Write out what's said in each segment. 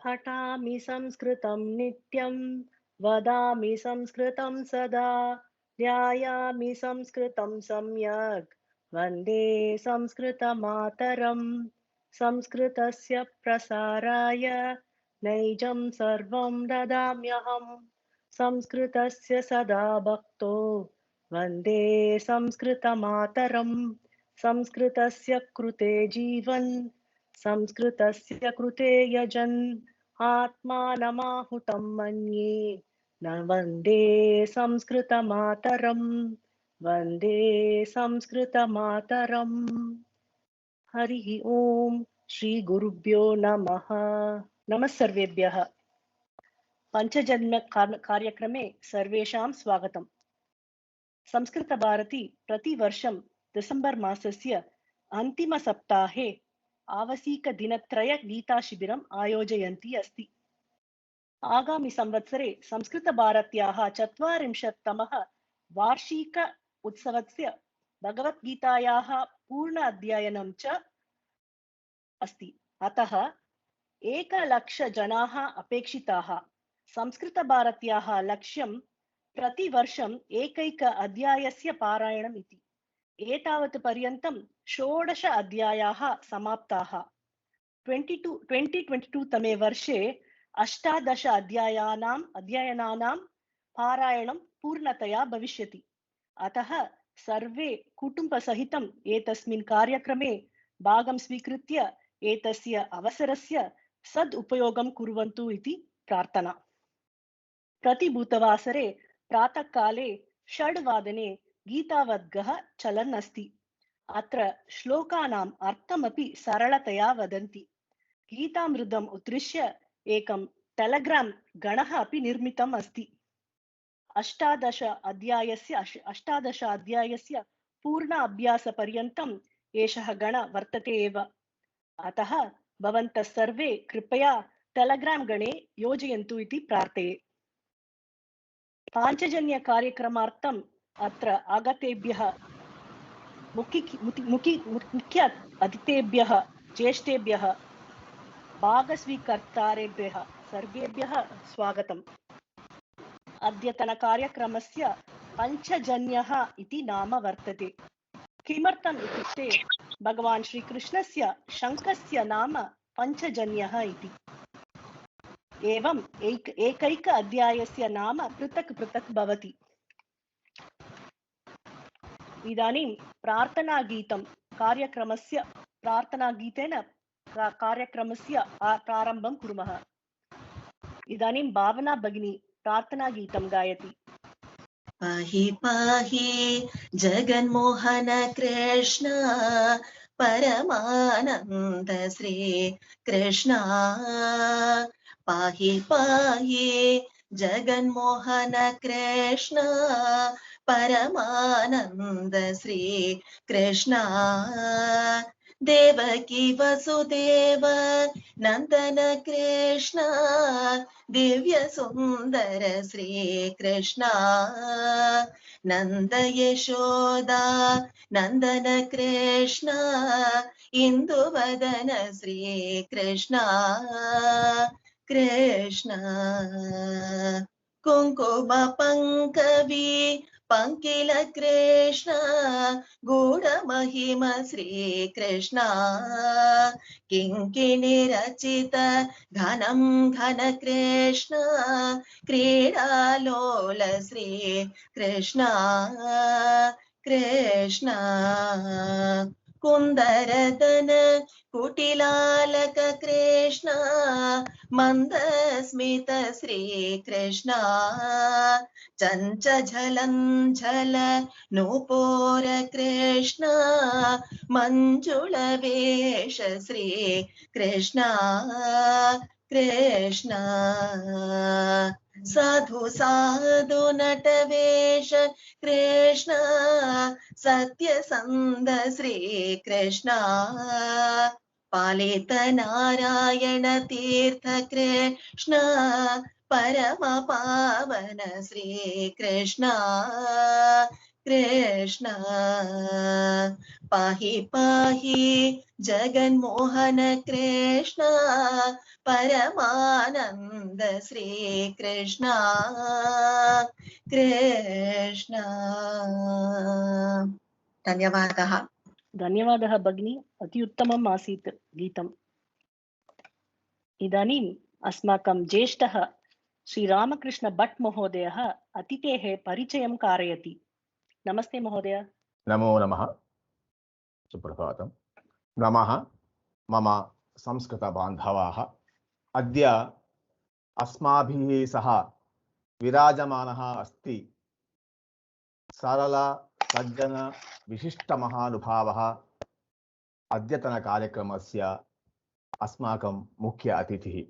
पठामि संस्कृतं नित्यं वदामि संस्कृतं सदा ध्यायामि संस्कृतं सम्यक् वन्दे संस्कृतमातरम् संस्कृतस्य प्रसाराय नैजं सर्वं ददाम्यहम् संस्कृतस्य सदा भक्तो वन्दे संस्कृतमातरम् संस्कृतस्य कृते जीवन् संस्कृतस्य कृते यजन् आत्मानमाहुतं मन्ये न वन्दे संस्कृतमातरम् वन्दे संस्कृतमातरम्। हरिः ओम् श्रीगुरुभ्यो नमः। नमः सर्वेभ्यः। पञ्चजन्म कार्यक्रमे सर्वेषां स्वागतम्। संस्कृतभारती प्रतिवर्षं डिसेम्बर् मासस्य अन्तिमसप्ताहे आवसीकदिनत्रय गीताशिबिरम् आयोजयन्ती अस्ति। आगामि संवत्सरे संस्कृतभारत्याः 40तमः वार्षिक उत्सवस्य भगवद्गीतायाः पूर्ण अध्ययनं च अस्ति। अतः 1,00,000 जनाः अपेक्षिताः। संस्कृतभारत्याः लक्ष्यं प्रतिवर्षम् एकैक अध्यायस्य पारायणम् इति। एतावत् पर्यन्तं 16 अध्यायाः समाप्ताः। 2022 तमे वर्षे 18 अध्यायानां पारायणं पूर्णतया भविष्यति। अतः सर्वे कुटुम्बसहितं एतस्मिन् कार्यक्रमे भागं स्वीकृत्य एतस्य अवसरस्य सदुपयोगं कुर्वन्तु इति प्रार्थना। प्रति बुधवासरे प्रातःकाले 6 वादने गीतावद्गः चलन् अस्ति। अत्र श्लोकानाम् अर्थमपि सरलतया वदन्ति। गीतामृतम् उद्दिश्य एकं टेलिग्राम् गणः अपि निर्मितम् अस्ति। 18 अध्यायस्य पूर्ण अभ्यासपर्यन्तम् एषः गण वर्तते एव। अतः भवन्तः सर्वे कृपया टेलिग्राम् गणे योजयन्तु इति प्रार्थये। पाञ्चजन्य कार्यक्रमार्थम् अत्र आगतेभ्यः मुख्य अतिथेभ्यः ज्येष्ठेभ्यः भागस्वीकर्तारेभ्यः सर्वेभ्यः स्वागतम्। अद्यतन कार्यक्रमस्य पञ्चजन्यः इति नाम वर्तते। किमर्थम् इत्युक्ते भगवान् श्रीकृष्णस्य शङ्खस्य नाम पञ्चजन्यः इति। एवम् एकैक अध्यायस्य नाम पृथक् पृथक् भवति। इदानीं प्रार्थनागीतं प्रार्थनागीतेन कार्यक्रमस्य प्रारम्भं कुर्मः। इदानीं भावना भगिनी प्रार्थनागीतं गायति। पाहि पाहि जगन्मोहन कृष्ण परमानन्द श्री कृष्ण पाहि पाहि जगन्मोहन कृष्ण परमानन्द श्री कृष्ण देवकी वसुदेव नन्दन कृष्ण दिव्य सुन्दर श्री कृष्ण नन्द यशोदा नन्दन कृष्ण इन्दुवदन श्री कृष्ण कृष्ण कुङ्कुम पङ्कवी पंकिल कृष्ण गूढमहिम श्री कृष्ण किङ्किणी रचित घनं घन कृष्ण क्रीडालोल श्री कृष्ण कृष्ण कुन्दरदन कुटिलालक कृष्ण मन्दस्मित श्री कृष्ण चञ्चझलञ्झल नूपुर कृष्ण मञ्जुळवेश श्री कृष्ण कृष्ण साधु साधु नटवेश कृष्ण सत्यसन्ध श्री कृष्ण पालित नारायण तीर्थ कृष्ण परम पावन श्री कृष्ण कृष्ण पाहि पाहि जगन्मोहन कृष्ण परमानंद श्री कृष्ण कृष्ण धन्यवादः धन्यवादः भगिनी, अति उत्तमम् आसीत् गीतम्। इदानीम् अस्माकं ज्येष्ठः श्रीरामकृष्ण भट्ट महोदयः अतिथेः परिचयं कारयति। नमस्ते महोदय। नमो नमः। सुप्रभातम्। नमः मम संस्कृतबान्धवाः। अद्य अस्माभिः सह विराजमानः अस्ति सरल सज्जन विशिष्टमहानुभावः। अद्यतनकार्यक्रमस्य अस्माकं मुख्य अतिथिः।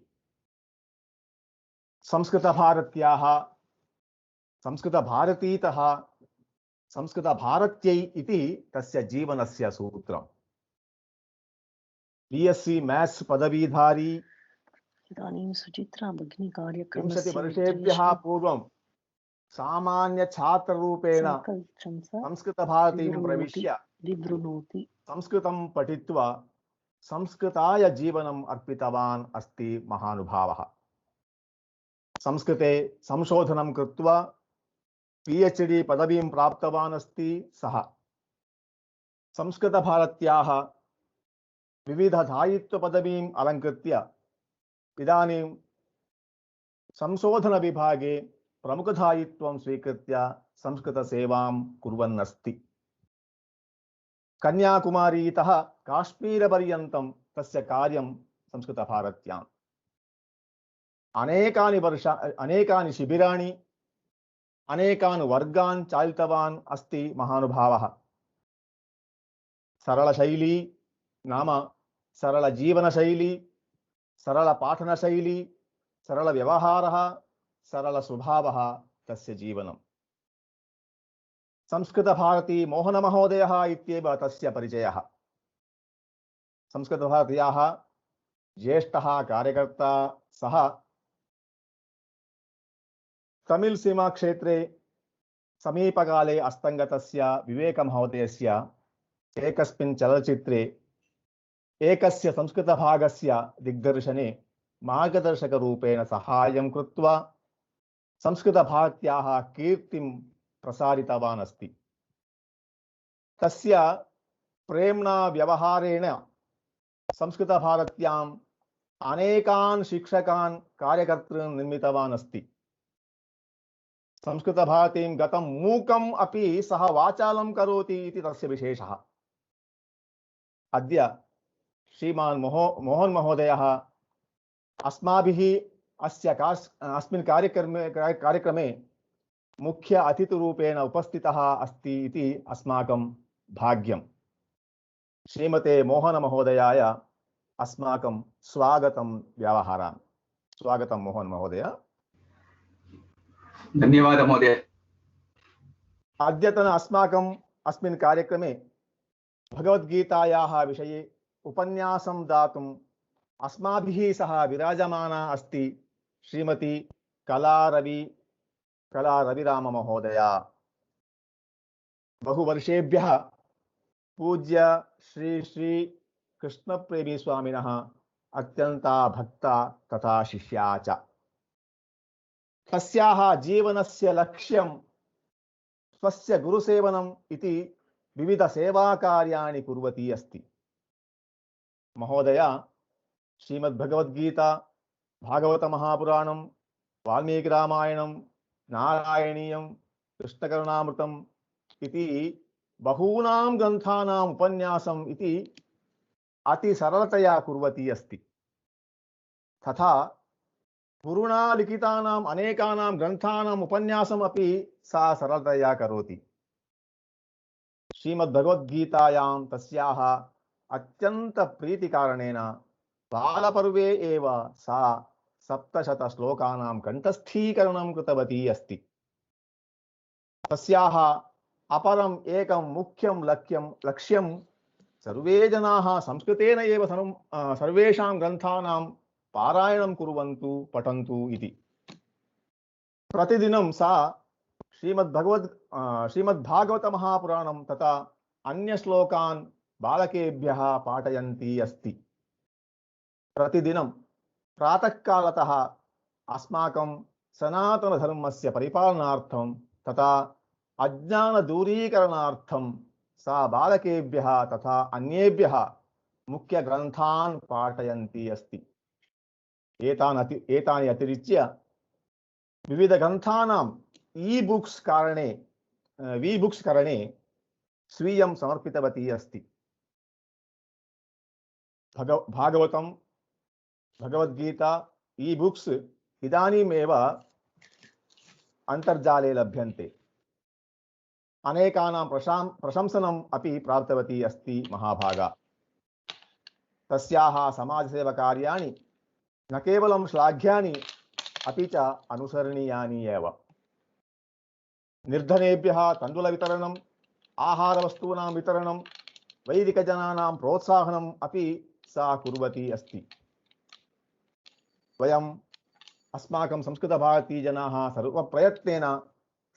संस्कृतभारत्याः संस्कृतभारतीतः संस्कृतभारत्यै इति तस्य जीवनस्य सूत्रम्। BSc मैथ्स पदवीधारी इदानीं सुचित्रा भगिनी 30 कार्यक्रमस्य वर्षेभ्यः पूर्वं सामान्य छात्ररूपेण संस्कृतभारतीं प्रविश्य विवृणोति। संस्कृतं पठित्वा संस्कृताय जीवनम् अर्पितवान् अस्ति महानुभावः। संस्कृते संशोधनं कृत्वा PhD पदवीं प्राप्तवान् अस्ति सः। संस्कृतभारत्याः विविधदायित्वपदवीम् अलङ्कृत्य इदानीं संशोधनविभागे प्रमुखदायित्वं स्वीकृत्य संस्कृतसेवां कुर्वन् अस्ति। कन्याकुमारीतः काश्मीरपर्यन्तं तस्य कार्यं संस्कृतभारत्याम्। अनेकानि शिबिराणि अनेकान् वर्गान् चालितवान् अस्ति महानुभावः। सरलशैली नाम सरलजीवनशैली, सरलपाठनशैली, सरलव्यवहारः, सरलस्वभावः तस्य जीवनम्। संस्कृतभारती मोहनमहोदयः इत्येव तस्य परिचयः। संस्कृतभारत्याः ज्येष्ठः कार्यकर्ता सः। तमिल सीमा क्षेत्रे समीपकाले अस्तङ्गतस्य विवेकमहोदयस्य एकस्मिन् चलच्चित्रे एकस्य संस्कृतभागस्य दिग्दर्शने मार्गदर्शकरूपेण सहायं कृत्वा संस्कृतभारत्याः कीर्तिं प्रसारितवान् अस्ति। तस्य प्रेम्णा व्यवहारेण संस्कृतभारत्याम् अनेकान् शिक्षकान् कार्यकर्तॄन् निर्मितवान् अस्ति। संस्कृतभारतीं गतं मूकम् अपि सः वाचालं करोति इति तस्य विशेषः। अद्य श्रीमान् मोहन महोदयः अस्माभिः अस्मिन् कार्यक्रमे मुख्य अतिथिरूपेण उपस्थितः अस्ति इति अस्माकं भाग्यम्। श्रीमते मोहन महोदयाय अस्माकं स्वागतं व्यवहरामि। स्वागतं मोहन महोदय। धन्यवादः महोदय। अद्यतन अस्मिन् कार्यक्रमे भगवद्गीतायाः विषये उपन्यासं दातुम् अस्माभिः सह विराजमाना अस्ति श्रीमती कला रविराम महोदया। बहुवर्षेभ्यः पूज्य श्री कृष्णप्रेमी स्वामिनः अत्यन्ता भक्ता तथा शिष्या च। तस्याः जीवनस्य लक्ष्यं स्वस्य गुरुसेवनम् इति विविधसेवाकार्याणि कुर्वती अस्ति। महोदया श्रीमद्भगवद्गीता, भागवतमहापुराणं, वाल्मीकिरामायणं, नारायणीयं, कृष्णकरुणामृतम् इति बहूनां ग्रन्थानाम् उपन्यासम् इति अति सरलतया कुर्वती अस्ति। तथा गुरुणा लिखितानाम् अनेकानां ग्रन्थानाम् उपन्यासम् अपि सा सरलतया करोति। श्रीमद्भगवद्गीतायां तस्याः अत्यन्त प्रीतिकारणेन बालपर्वे एव सा 700 श्लोकानां कण्ठस्थीकरणं कृतवती अस्ति। तस्याः अपरम् एकं मुख्यं लक्ष्यं सर्वे जनाः संस्कृतेन एव सर्वेषां ग्रन्थानां पारायणं कुर्वन्तु, पठन्तु इति। प्रतिदिनं सा श्रीमद्भागवत महापुराणं तथा अन्य श्लोकान् बालकेभ्यः पाठयन्ती अस्ति। प्रतिदिनं प्रातःकालतः अस्माकं सनातनधर्मस्य परिपालनार्थं तथा अज्ञानदूरीकरणार्थं सा बालकेभ्यः तथा अन्येभ्यः मुख्यग्रन्थान् पाठयन्ती अस्ति। एतानि अतिरिच्य विविधग्रन्थानां ई-बुक्स् करणे स्वीयं समर्पितवती अस्ति। भागवतं भगवद्गीता ई-बुक्स् इदानीमेव अन्तर्जाले लभ्यन्ते। अनेकानां प्रशंसनम् अपि प्राप्तवती अस्ति महाभागा। तस्याः समाजसेवकार्याणि न केवलं श्लाघ्यानि अपि च अनुसरणीयानि एव। निर्धनेभ्यः तण्डुलवितरणम्, आहारवस्तूनां वितरणं, वैदिकजनानां प्रोत्साहनम् अपि सा कुर्वती अस्ति। वयम् अस्माकं संस्कृतभारतीजनाः सर्वप्रयत्नेन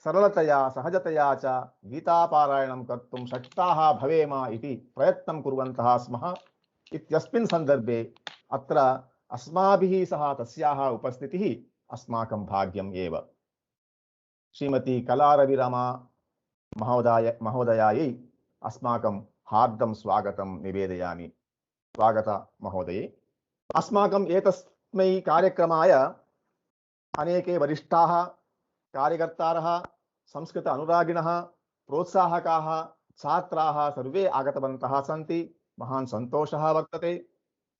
सरलतया सहजतया च गीतापारायणं कर्तुं शक्ताः भवेम इति प्रयत्नं कुर्वन्तः स्मः। इत्यस्मिन् सन्दर्भे अत्र अस्माभिः सह तस्याः उपस्थितिः अस्माकं भाग्यम् एव। श्रीमती कलारविरमा महोदयायै अस्माकं हार्दं स्वागतं निवेदयामि। स्वागत महोदये। अस्माकं एतस्मै कार्यक्रमाय अनेके वरिष्ठाः कार्यकर्तारः, संस्कृत अनुरागिणः, प्रोत्साहकाः, छात्राः सर्वे आगतवन्तः सन्ति। महान् सन्तोषः वर्तते।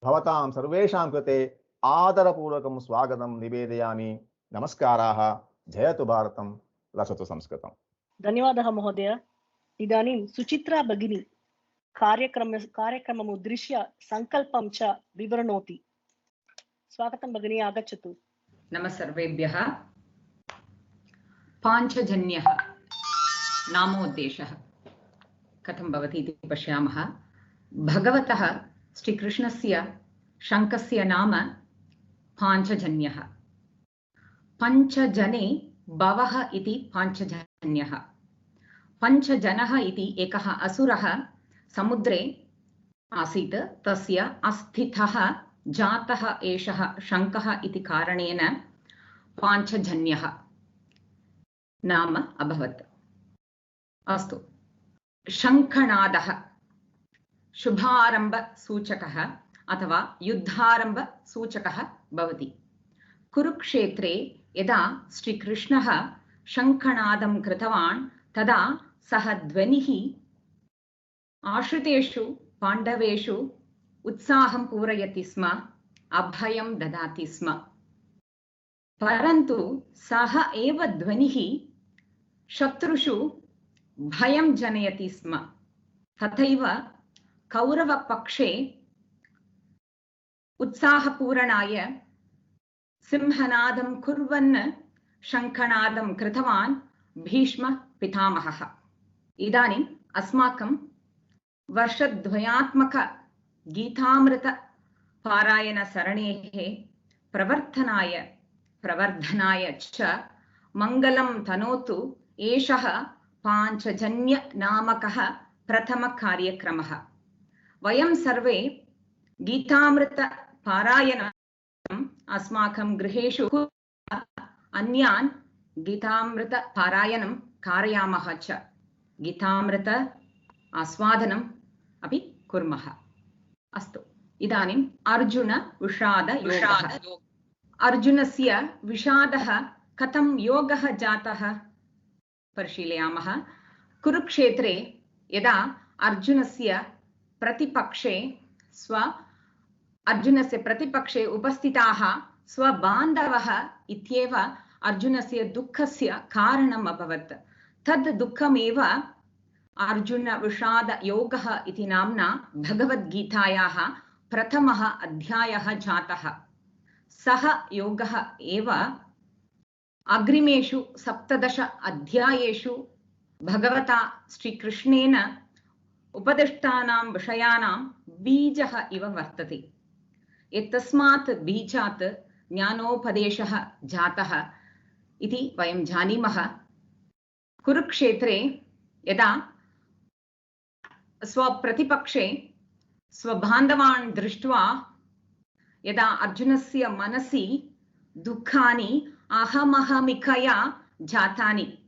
भवतां सर्वेषां कृते आदरपूर्वकं स्वागतं निवेदयामि। नमस्काराः। जयतु भारतं, लसतु संस्कृतम्। धन्यवादः महोदय। इदानीं सुचित्रा भगिनी कार्यक्रमम् उद्दिश्य सङ्कल्पं च विवृणोति। स्वागतं भगिनी, आगच्छतु। नमः सर्वेभ्यः। पाञ्चजन्यः नामोद्देशः कथं भवति इति पश्यामः। भगवतः श्रीकृष्णस्य शङ्खस्य नाम पाञ्चजन्यः। पञ्चजने भवः इति पाञ्चजन्यः। पञ्चजनः इति एकः असुरः समुद्रे आसीत्। तस्य अस्थितः जातः एषः शङ्खः इति कारणेन पाञ्चजन्यः नाम अभवत्। अस्तु, शङ्खनादः शुभारम्भसूचकः अथवा युद्धारम्भसूचकः भवति। कुरुक्षेत्रे यदा श्रीकृष्णः शङ्खनादं कृतवान् तदा सः ध्वनिः आश्रितेषु पाण्डवेषु उत्साहं पूरयति स्म, अभयं ददाति स्म। परन्तु सः एव ध्वनिः शत्रुषु भयं जनयति स्म। तथैव कौरवपक्षे उत्साहपूरणाय सिंहनादं कुर्वन् शङ्खनादं कृतवान् भीष्म पितामहः। इदानीम् अस्माकं वर्षद्वयात्मक गीतामृत पारायणसरणेः प्रवर्धनाय च मङ्गलं तनोतु एषः पाञ्चजन्य नामकः प्रथमकार्यक्रमः। वयं सर्वे गीतामृत पारायणम् अस्माकं गृहेषु अन्यान् गीतामृत पारायणं कारयामः च, गीतामृत आस्वादनम् अपि कुर्मः। अस्तु, इदानीम् अर्जुन विषादयोगः। अर्जुनस्य विषादः कथं योगः जातः परिशीलयामः। कुरुक्षेत्रे यदा अर्जुनस्य प्रतिपक्षे उपस्थिताः स्वबान्धवः इत्येव अर्जुनस्य दुःखस्य कारणम् अभवत्। तद् दुःखमेव अर्जुन विषादयोगः इति नाम्ना भगवद्गीतायाः प्रथमः अध्यायः जातः। सः योगः एव अग्रिमेषु 17 अध्यायेषु भगवता श्रीकृष्णेन उपदिष्टानां विषयाणां बीजः इव वर्तते। एतस्मात् बीजात् ज्ञानोपदेशः जातः इति वयं जानीमः। कुरुक्षेत्रे यदा स्वप्रतिपक्षे स्वबान्धवान् दृष्ट्वा यदा अर्जुनस्य मनसि दुःखानि अहमहमिकया जातानि,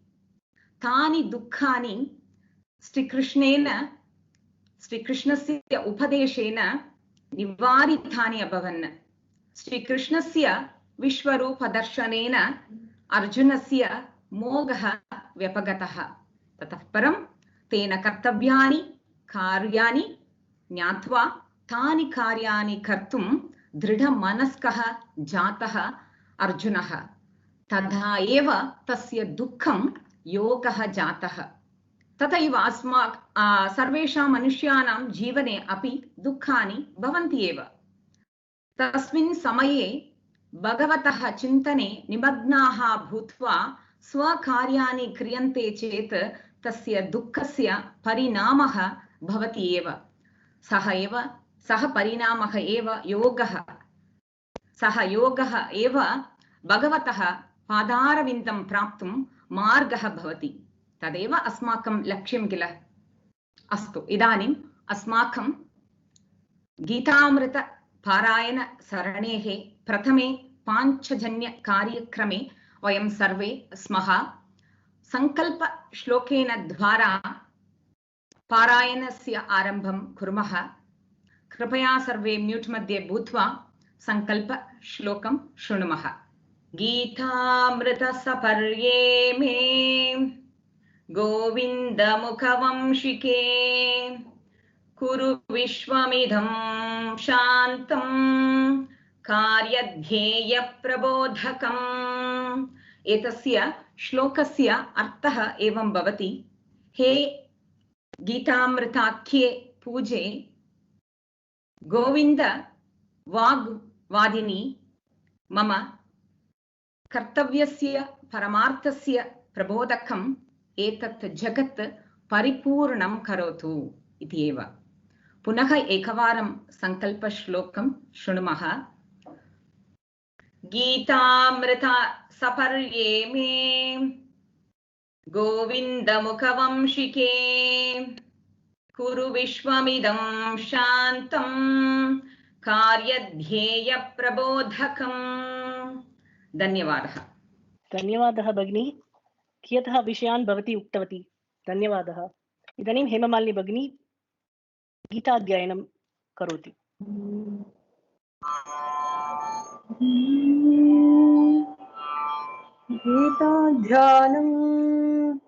तानि दुःखानि श्रीकृष्णस्य उपदेशेन निवारितानि अभवन्। श्रीकृष्णस्य विश्वरूपदर्शनेन अर्जुनस्य मोहः व्यपगतः। ततः परं तेन कर्तव्यानि कार्याणि ज्ञात्वा तानि कार्याणि कर्तुं दृढमनस्कः जातः अर्जुनः। तदा एव तस्य दुःखं योगः जातः। तथैव सर्वेषां मनुष्याणां जीवने अपि दुःखानि भवन्ति एव। तस्मिन् समये भगवतः चिन्तने निमग्नाः भूत्वा स्वकार्याणि क्रियन्ते चेत् तस्य दुःखस्य परिणामः भवति एव। सः परिणामः एव योगः। सः योगः एव भगवतः पादारविन्दं प्राप्तुं मार्गः भवति। तदेव अस्माकं लक्ष्यं किल। अस्तु, इदानीम् अस्माकं गीतामृत पारायण सरणेः प्रथमे पाञ्चजन्य कार्यक्रमे वयं सर्वे स्मः। संकल्प श्लोकेन द्वारा पारायणस्य आरम्भं कुर्मः। कृपया सर्वे म्यूट् मध्ये भूत्वा संकल्प श्लोकं शृणुमः। गीतामृतसपर्ये मे गोविन्दमुखवंशिके कुरु विश्वमिदं शान्तं कार्यध्येयप्रबोधकम्। एतस्य श्लोकस्य अर्थः एवं भवति। हे गीतामृताख्ये पूजे गोविन्द वाग्वादिनी मम कर्तव्यस्य परमार्थस्य प्रबोधकम् एतत् जगत् परिपूर्णं करोतु इति एव। पुनः एकवारं संकल्पश्लोकं शृणुमः। गीतामृता सपर्ये मे गोविन्दमुखवंशिके कुरु विश्वमिदं शान्तं कार्यध्येयप्रबोधकम्। धन्यवादः। धन्यवादः भगिनी, कियतः विषयान् भवती उक्तवती। धन्यवादः। इदानीं हेममालिनी भगिनी गीताध्ययनं करोति। गीताध्यानम्।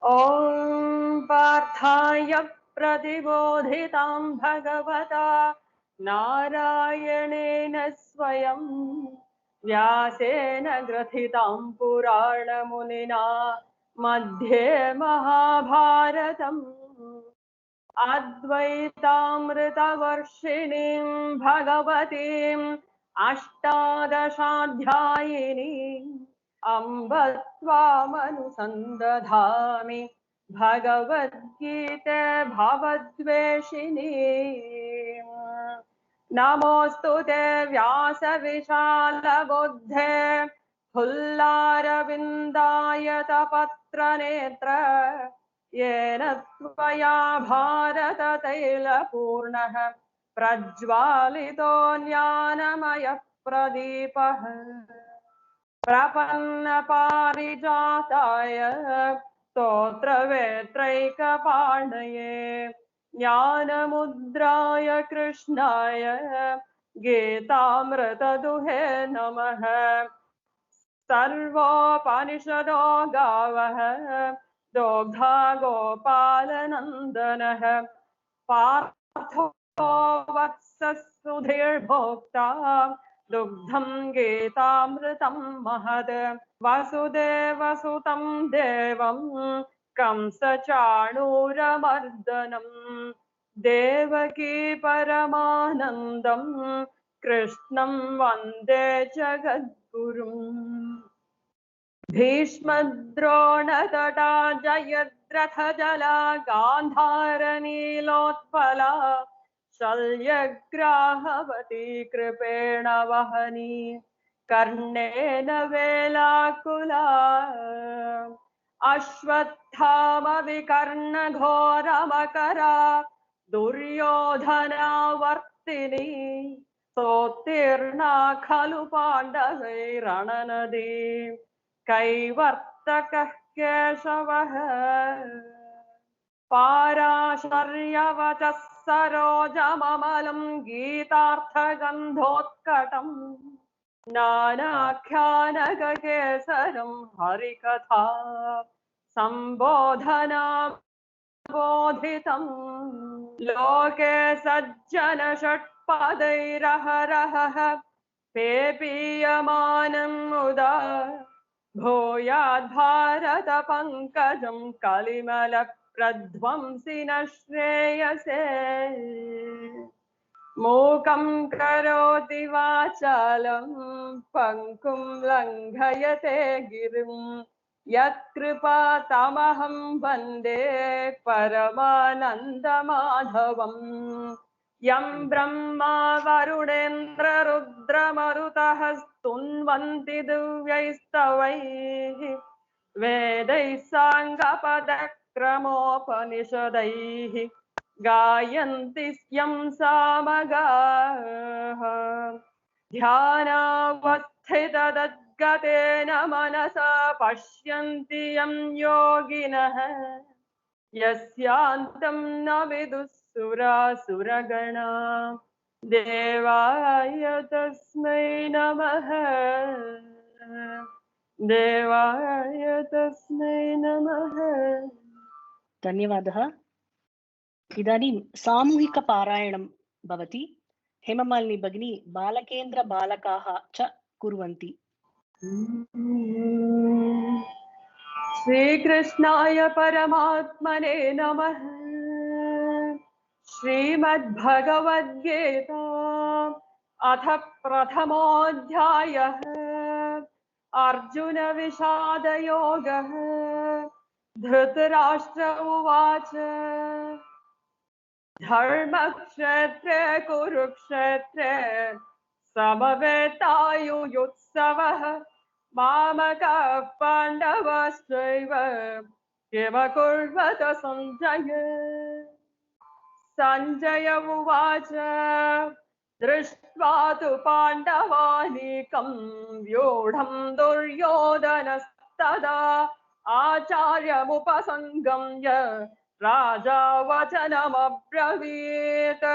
ॐ पार्थाय प्रतिबोधितां भगवता नारायणेन स्वयं व्यासेन ग्रथितां पुराणमुनिना मध्ये महाभारतम् अद्वैतामृतवर्षिणीं भगवतीम् अष्टादशाध्यायिनीम् अम्ब त्वामनुसन्दधामि भगवद्गीते भवद्वेषिणी। नमोऽस्तु ते व्यासविशालबुद्धे फुल्लारविन्दायतपत्रनेत्र येन त्वया भारततैलपूर्णः प्रज्वालितो ज्ञानमयः प्रदीपः। प्रपन्नपारिजाताय स्तोत्रवेत्रैकपाणये ज्ञानमुद्राय कृष्णाय गीतामृतदुहे नमः। सर्वोपनिषदो गावः दोग्धा गोपालनन्दनः पार्थो वत्सः सुधीर्भोक्ता दुग्धं गीतामृतं महद। वसुदेवसुतं देवं कंसचाणूरमर्दनं देवकी परमानन्दं कृष्णं वन्दे जगद्गुरुम्। भीष्मद्रोणतटा जयद्रथजला गान्धारनीलोत्पला शल्यग्राहवती कृपेण वहनी कर्णेन वेलाकुला। अश्वत्थाम विकर्णघोरमकरा दुर्योधनावर्तिनी सोत्तीर्णा खलु पाण्डवैरणनदी कैवर्तकः केशवः पाराशर्यवचः सरोजममलं गीतार्थगन्धोत्कटम् नानाख्यानककेसरं हरिकथा सम्बोधना बोधितम् लोके सज्जन षट्पदैरहरहः पेपीयमानं मुदा भूयाद्भारत पंकजं कलिमल प्रध्वंसिन श्रेयसे मूकं करोति वाचालं पंकुं लङ्घयते गिरिं यत्कृपातमहं वन्दे परमानन्दमाधवम् यं ब्रह्मा वरुणेन्द्र रुद्रमरुतः स्तुन्वन्ति दिव्यैस्तवैः वेदैः साङ्गपदक्रमोपनिषदैः गायन्ति यं सामगाः ध्यानावस्थितदद्गतेन मनसा पश्यन्ति यं योगिनः यस्यान्तं न विदुः सुरासुरगणा देवाय तस्मै नमः देवाय तस्मै नमः। धन्यवादः। इदानीं सामूहिकपारायणं भवति। हेममालिनी भगिनी बालकेन्द्र बालकाः च कुर्वन्ति। श्रीकृष्णाय परमात्मने नमः। श्रीमद्भगवद्गीता अथ प्रथमोऽध्यायः अर्जुन विषाद योगः। धृतराष्ट्र उवाच धर्मक्षेत्रे कुरुक्षेत्रे समवेतायुयुत्सवः मामकाः पाण्डवाश्चैव किमकुर्वत सञ्जय। सञ्जय उवाच दृष्ट्वा तु पाण्डवानीकं व्यूढं दुर्योधनस्तदा आचार्यमुपसङ्गम्य राजा वचनमब्रवीत्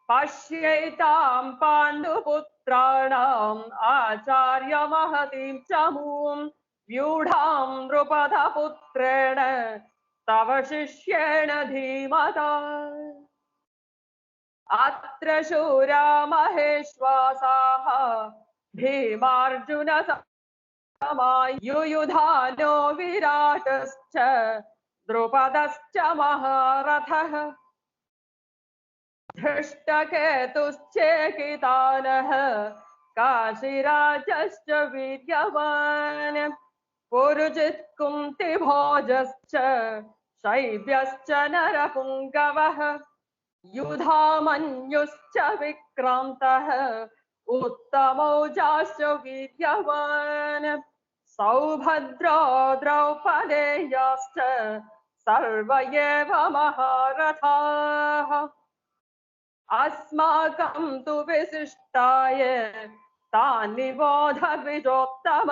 पश्यैतां पाण्डुपुत्राणाम् आचार्यमहतीं चमूं व्यूढां नृपधपुत्रेण तव शिष्येण धीमता। अत्र शूरा महेश्वासाः भीमार्जुन युयुधानो विराटश्च द्रुपदश्च महारथः धृष्टकेतुश्चेकितानः काशीराजश्च वीर्यवान् पुरुजित् कुन्तिभोजश्च शैब्यश्च नरपुङ्गवः युधामन्युश्च विक्रान्तः उत्तमौजाश्च वीर्यवान् सौभद्रो द्रौपदेयाश्च सर्व एव महारथाः। अस्माकं तु विशिष्टाय तान् निबोध द्विजोत्तम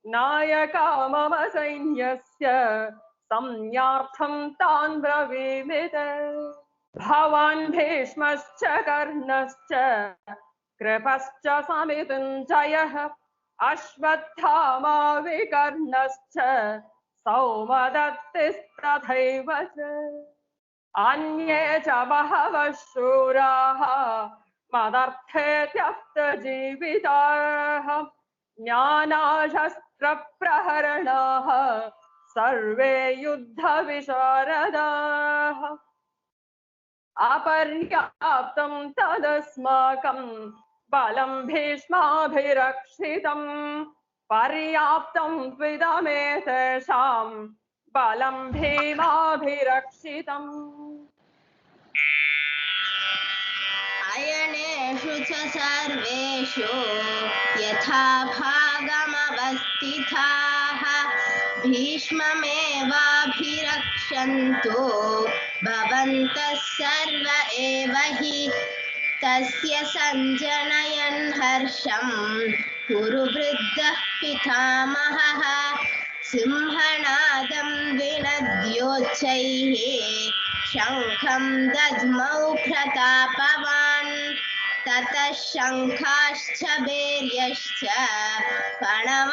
नायका मम सैन्यस्य संज्ञार्थं तान् ब्रवीमित्। भवान् भीष्मश्च कर्णश्च कृपश्च समितिञ्जयः अश्वत्थामा विकर्णश्च सौमदत्तिस्तथैव च अन्ये च बहवः शूराः मदर्थे त्यक्तजीविताः ज्ञानाशस्त्रप्रहरणाः सर्वे युद्धविशारदाः। अपर्याप्तं तदस्माकं बलं भीष्माभिरक्षितं पर्याप्तं त्विदमेतेषां बलं भीमाभिरक्षितम्। अयनेषु च सर्वेषु यथा भागमवस्थिताः भीष्ममेवाभिरक्षन्तु भवन्तः सर्व एव हि तस्य सञ्जनयन् हर्षं कुरु वृद्धः पितामहः सिंहनादं विनद्योच्चैः शङ्खं दध्मौ प्रतापवान् ततः शङ्खाश्च भैर्यश्च पणवाणकगोमुखाः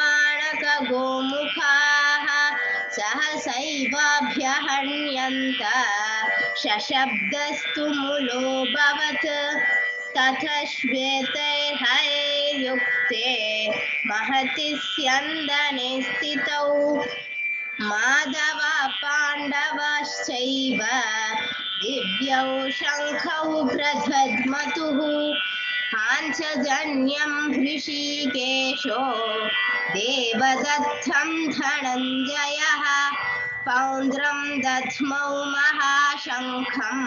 सहसैवाभ्यहण्यन्त शशब्दस्तु मुलोऽभवत् ततः श्वेतैर्हयैर्युक्ते महति स्यन्दने स्थितौ माधवा पाण्डवाश्चैव दिव्यौ शङ्खौ प्रदध्मतुः पाञ्चजन्यं हृषीकेशो देवदत्तं धनञ्जयः पौन्द्रं दध्मौ महाशङ्खं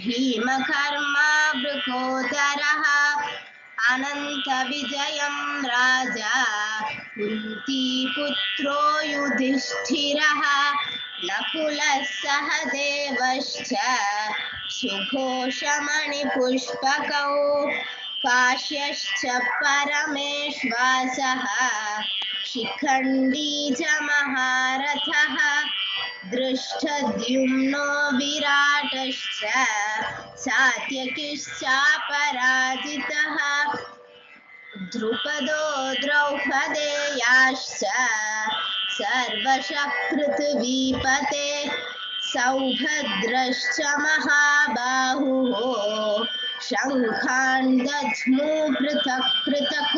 भीमकर्मा वृकोदरः अनन्तविजयं राजा कुन्तीपुत्रो युधिष्ठिरः नकुलः सहदेवश्च सुघोषमणिपुष्पकौ काश्यश्च परमेश्वासः शिखण्डी च महारथः दृष्टद्युम्नो विराटश्च सात्यकिश्चापराजितः द्रुपदो द्रौपदेयाश्च सर्वशः पृथिवीपते सौभद्रश्च महाबाहुः शङ्खान् दध्मु पृथक् पृथक्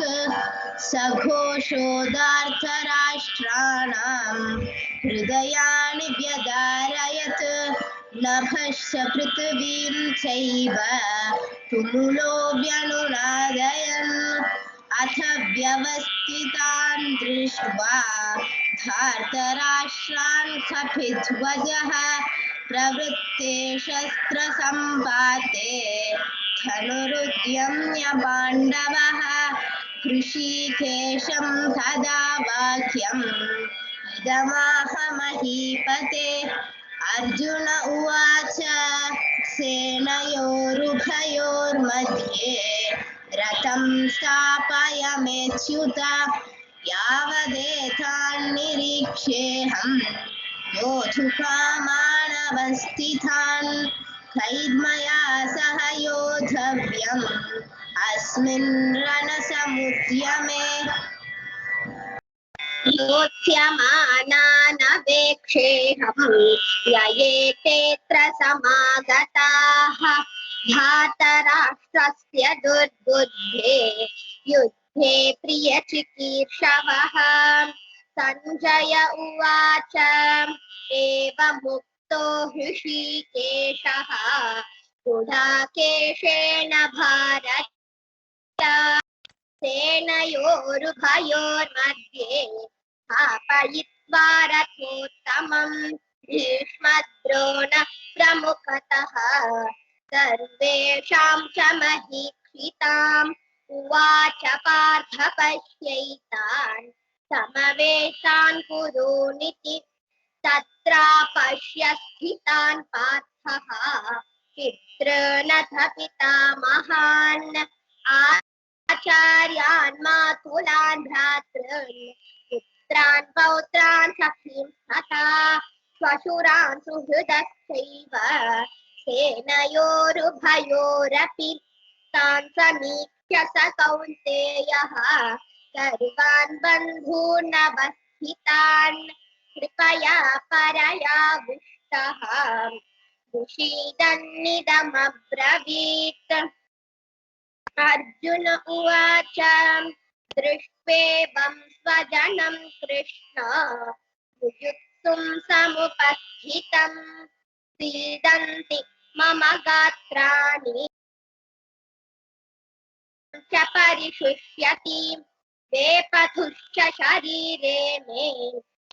सघोषोदार्तराष्ट्राणां हृदयानि व्यदारयत् नभश्च पृथिवीं चैव तुमुलो व्यनुनादयन् अथ व्यवस्थितान् दृष्ट्वा धार्तराष्ट्रान् कपिध्वजः प्रवृत्ते शस्त्रसम्पाते धनुरुद्यम्य पाण्डवः हृषीकेशं तदा वाक्यम् इदमाह महीपते अर्जुन उवाच सेनयोरुभयोर्मध्ये रथं स्थापयामेच्युत यावदेतान्निरीक्ष्येऽहं योद्धुकामानवस्थितान् कैर्मया सह योद्धव्यम् अस्मिन् रणसमुद्यमे योत्स्यमानानवेक्षेऽहं ययेतेऽत्र समागताः धातराष्ट्रस्य दुर्बुद्धे युद्धे प्रियचिकीर्षवः सञ्जय उवाच एवमुक्तो हृषीकेशः गुडाकेशेन भारत सेनयोरुभयोर्मध्ये स्थापयित्वा रथोत्तमं भीष्मद्रोण प्रमुखतः सर्वेषां च महीक्षिताम् उवाच पार्थ पश्यैतान् समवेतान् कुरूनिति तत्रा स्थितान् पार्थः पितॄनथ पितामहान् आचार्यान् मातुलान् भ्रातॄन् पुत्रान् पौत्रान् सखीं तथा श्वशुरान् सुहृदश्चैव सेनयोरुभयोरपि तान् समीक्ष्य स कौन्तेयः सर्वान् बन्धूनवस्थितान् कृपया परयाविष्टः विषीदन्निदमब्रवीत् अर्जुन उवाच दृष्ट्वेवं स्वजनं कृष्ण युयुत्सुं समुपस्थितं सीदन्ति मम गात्राणि च परिशुष्यति वेपथुश्च शरीरे मे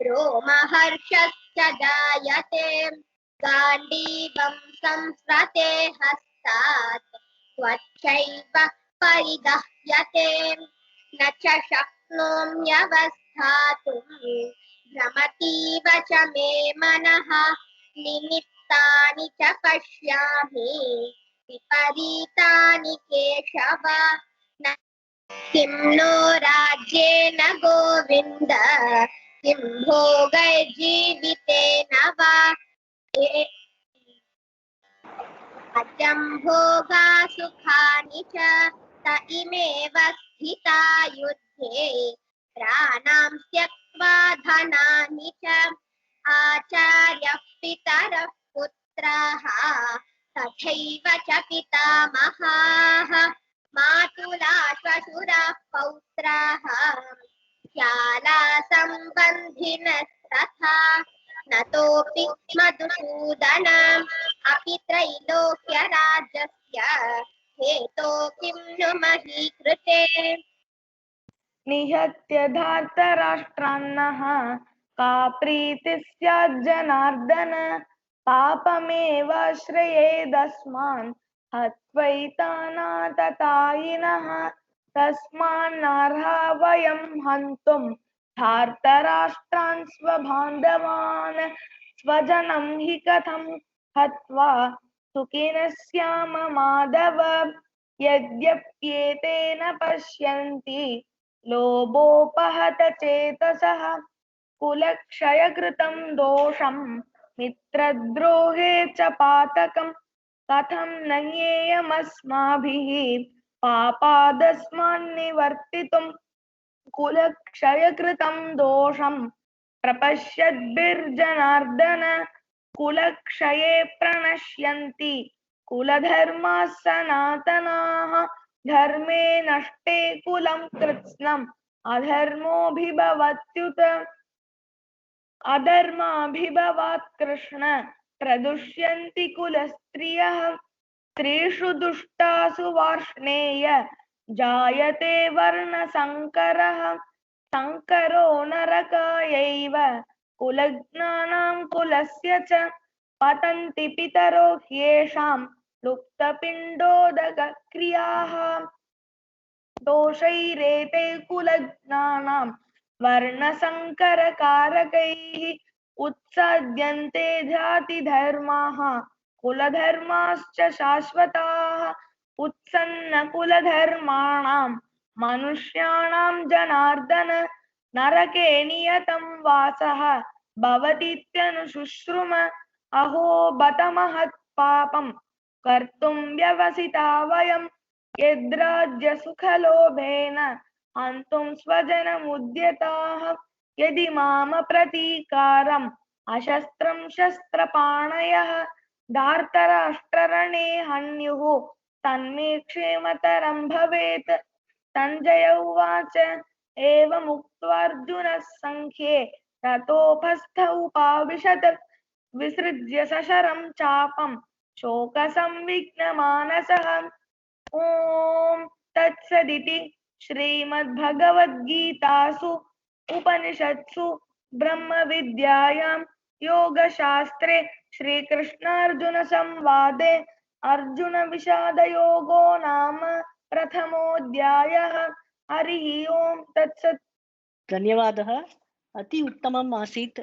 रोमहर्षश्च जायते गाण्डीवं संस्रते हस्तात् त्वच्चैव परिदह्यते न च शक्नोम्यवस्थातुं भ्रमतीव च मे मनः निमित्तानि च पश्यामि विपरीतानि केशव न किं नो राज्येन गोविन्द किं भोगैर्जीवितेन वा अजं भोगा सुखानि च त इमेव स्थिता युद्धे प्राणां त्यक्त्वा धनानि च आचार्यः पितरः पुत्राः तथैव च पितामहाः मातुला श्वशुराः पौत्राः श्याला सम्बन्धिनस्तथा नतोऽपि मधुसूदनम् अपि त्रैलोक्यराज्यस्य हेतो किं नु महीकृते निहत्य धार्तराष्ट्रान्नः का प्रीतिः स्याज्जनार्दन पापमेव श्रयेदस्मान् हत्वैतानाततायिनः तस्मान्नार्हा वयं हन्तुं धार्तराष्ट्रान् स्वबान्धवान् स्वजनं हि कथं हत्वा सुखिनः स्याम माधव यद्यप्येतेन पश्यन्ति लोभोपहत चेतसः कुलक्षयकृतं दोषं मित्रद्रोहे च पातकं कथं न ज्ञेयमस्माभिः पापादस्मान्निवर्तितुं कुलक्षयकृतं दोषं प्रपश्यद्भिर्जनार्दन कुलक्षये प्रणश्यन्ति कुलधर्माः सनातनाः धर्मे नष्टे कुलं कृत्स्नम् अधर्मोऽभिभवत्युत अधर्माभिभवात् कृष्ण प्रदुष्यन्ति कुलस्त्रियः स्त्रीषु दुष्टासु वार्ष्णेय जायते वर्णसङ्करः संकरो नरकायैव कुलज्ञानां कुलस्य च पतन्ति पितरो ह्येषां लुप्तपिण्डोदकक्रियाः दोषैरेते कुलज्ञानां वर्णसङ्करकारकैः उत्साद्यन्ते जातिधर्माः कुलधर्माश्च शाश्वताः उत्सन्नकुलधर्माणां मनुष्याणां जनार्दन नरके नियतं वासः भवतीत्यनुशुश्रुम अहो बत महत्पापं कर्तुं व्यवसिता वयं यद्राज्यसुखलोभेन हन्तुं स्वजनमुद्यताः यदि माम प्रतीकारम् अशस्त्रं शस्त्रपाणयः धार्तराष्ट्ररणे हन्युः तन्मे क्षेमतरं भवेत् संजय उवाच एवमुक्त्वार्जुनः संख्ये रथोपस्थ उपाविशत् विसृज्य सशरं चापं शोकसंविघ्नमानसः ॐ तत्सदिति श्रीमद्भगवद्गीतासु उपनिषत्सु ब्रह्मविद्यायां योगशास्त्रे श्रीकृष्णार्जुनसंवादे अर्जुनविषादयोगो नाम प्रथमोऽध्यायः हरिः ओं तत्सत्। धन्यवादः, अति उत्तमम् आसीत्।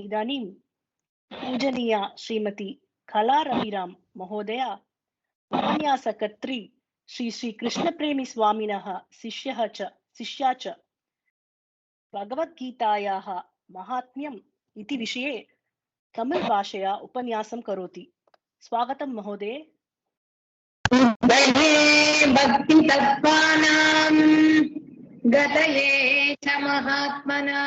इदानीं पूजनीया श्रीमती कला रविराम महोदया उपन्यासकर्त्री श्री कृष्णप्रेमी स्वामिनः शिष्या च भगवद्गीतायाः महात्म्यम् इति विषये तमिळ् भाषया उपन्यासं करोति। स्वागतं महोदये। भक्तितत्त्वानां गतये च महात्मनाम्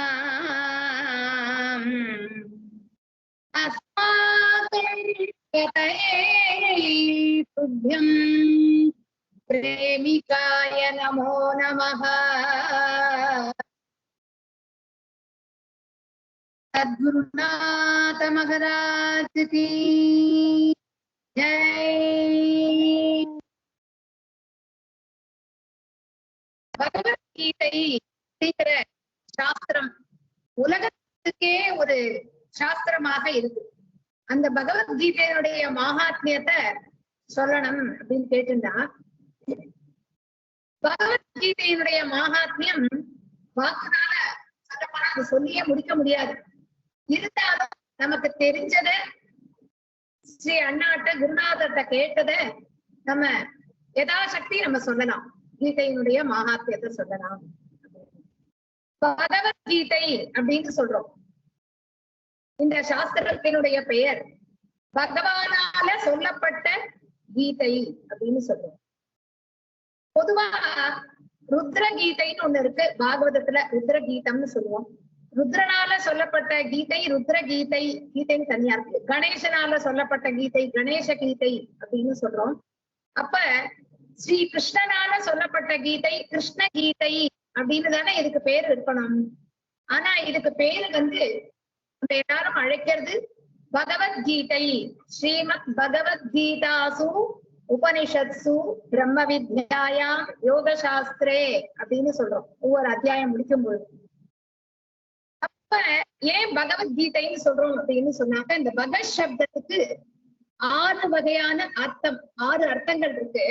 अस्माकं गतये तुभ्यं प्रेमिकाय नमो नमः। सद्गुरुनाथ महाराज की जय। பகவத்கீதை அப்படிங்கிற சாஸ்திரம் உலகத்துக்கே ஒரு சாஸ்திரமாக இருக்கு. அந்த பகவத்கீதையினுடைய மகாத்மியத்தை சொல்லணும் அப்படின்னு கேட்டுண்டா, பகவத்கீதையினுடைய மகாத்மியம் வாக்குனால சாஸ்திரமா அது சொல்லியே முடிக்க முடியாது. இருந்தாலும் நமக்கு தெரிஞ்சத ஸ்ரீ அண்ணாட்ட குருநாதர்கிட்ட கேட்டத நம்ம யதாசக்தி நம்ம சொல்லலாம். கீதையினுடைய மகாத்மியத்தை சொல்லலாம். பகவத்கீதை அப்படின்னு சொல்றோம். இந்த சாஸ்திரத்தினுடைய பெயர் பகவானால சொல்லப்பட்ட கீதை அப்படின்னு சொல்றோம். பொதுவா ருத்ர கீதைன்னு ஒண்ணு இருக்கு பாகவதத்துல, ருத்ர கீதம்னு சொல்லுவோம். ருத்ரனால சொல்லப்பட்ட கீதை ருத்ர கீதை, கீதைன்னு தனியா இருக்கு. கணேசனால சொல்லப்பட்ட கீதை கணேச கீதை அப்படின்னு சொல்றோம். அப்ப ஸ்ரீ கிருஷ்ணனால சொல்லப்பட்ட கீதை கிருஷ்ண கீதை அப்படின்னு தானே இதுக்கு பேர் இருக்கணும். ஆனா இதுக்கு பேரு எல்லாரும் அழைக்கிறது பகவத்கீதை. ஸ்ரீமத் பகவத்கீதாசு உபனிஷத்சு பிரம்ம வித்யாயாம் யோக சாஸ்திரே அப்படின்னு சொல்றோம் ஒவ்வொரு அத்தியாயம் முடிக்கும் பொழுது. அப்ப ஏன் பகவத்கீதைன்னு சொல்றோம் அப்படின்னு சொன்னாக்க, இந்த பகத் சப்தத்துக்கு 6 வகையான அர்த்தம், 6 அர்த்தங்கள் இருக்கு.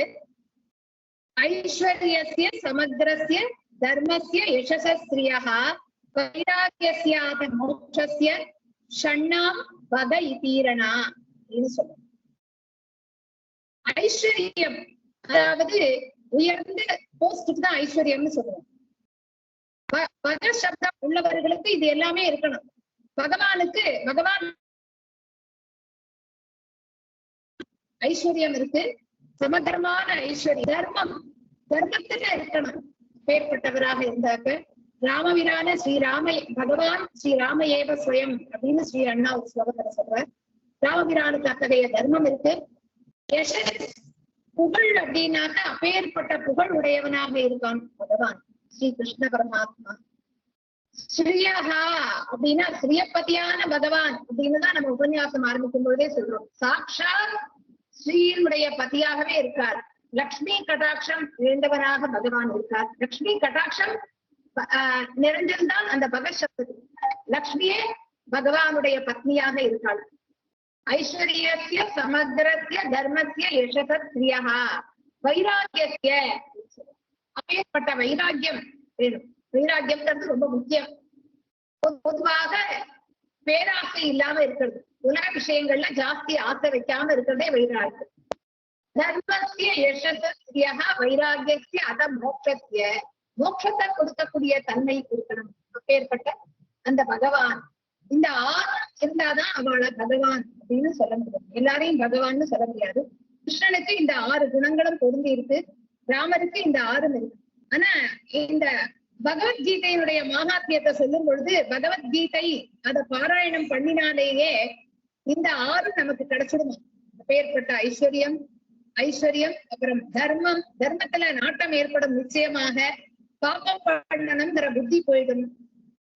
ஐஸ்வர்யஸ்ய சமக்ரஸ்ய தர்மஸ்ய யசஸ்ஸ்ரியா வைராக்யஸ்யாத மோட்சஸ்ய ஷண்ணாம் பக இதீரணா அப்படின்னு சொல்றோம். ஐஸ்வர்யம் அதாவது உயர்ந்த போஸ்டுக்கு தான் ஐஸ்வர்யம்னு சொல்றோம். பக சப்தம் உள்ளவர்களுக்கு இது எல்லாமே இருக்கணும். பகவானுக்கு பகவான் ஐஸ்வர்யம் இருக்கு, சமதர்மான ஐஸ்வர்யம், தர்மம் தர்மத்துல இருக்கணும். பேர்பட்டவராக இருந்தாக்க ராமவிரான ஸ்ரீராம பகவான் ஸ்ரீராம ஏவ ஸ்வயம் அப்படின்னு ஸ்ரீ அண்ணா ஒரு ஸ்லோகத்துல சொல்றார். ராமபிரானுக்கு அத்தகைய தர்மம் இருக்கு. யசஸ் புகழ் அப்படின்னாக்க அப்பேற்பட்ட புகழ் உடையவனாக இருக்கான் பகவான் ஸ்ரீ கிருஷ்ண பரமாத்மா. ஸ்ரீயஹா அப்படின்னா ஸ்ரீயப்பதியான பகவான் அப்படின்னு தான் நம்ம உபன்யாசம் ஆரம்பிக்கும் பொழுதே சொல்றோம். சாக்ஷாத் ஸ்ரீயினுடைய பதியாகவே இருக்கார். லக்ஷ்மி கடாட்சம் நிறைந்தவராக பகவான் இருக்கார். லக்ஷ்மி கடாட்சம் நிறைஞ்சிருந்தால் அந்த பகத் சப்தத்துக்கு லக்ஷ்மியே பகவானுடைய பத்னியாக இருக்காள். ஐஸ்வர்யஸ்ய சமக்ரஸ்ய தர்மஸ்ய யசஸ்ஸ்ரியா வைராக்கியஸ்ய அப்பேற்பட்ட வைராக்கியம் வேணும். வைராக்கியம்ன்றது ரொம்ப முக்கியம். பொதுவாக பேராசை இல்லாம இருக்கிறது, உலக விஷயங்கள்ல ஜாஸ்தி ஆசை வைக்காம இருக்கிறதே வைராக்கியம். தர்மஸ்ய யசஸ்ஸ்ரியா வைராக்கியஸ்ய அத மோட்சஸ்ய மோட்சத்தை கொடுக்கக்கூடிய தன்மை கொடுக்கணும். அப்பேற்பட்ட அந்த பகவான் இந்த 6 இருந்தாதான் அவளை பகவான் அப்படின்னு சொல்ல முடியும். எல்லாரையும் பகவான்னு சொல்ல முடியாது. கிருஷ்ணனுக்கு இந்த 6 குணங்களும் பொருந்தி இருக்கு, ராமருக்கு இந்த 6 இருக்கு. ஆனா இந்த பகவத்கீதையினுடைய மகாத்மியத்தை சொல்லும் பொழுது பகவத்கீதை அதை பாராயணம் பண்ணினாலேயே இந்த 6 நமக்கு கிடைச்சிடும். அப்பேற்பட்ட ஐஸ்வர்யம் அப்புறம் தர்மம், தர்மத்துல நாட்டம் ஏற்படும் நிச்சயமாக. பாபம் பண்ணணுங்கிற புத்தி போயிடும்.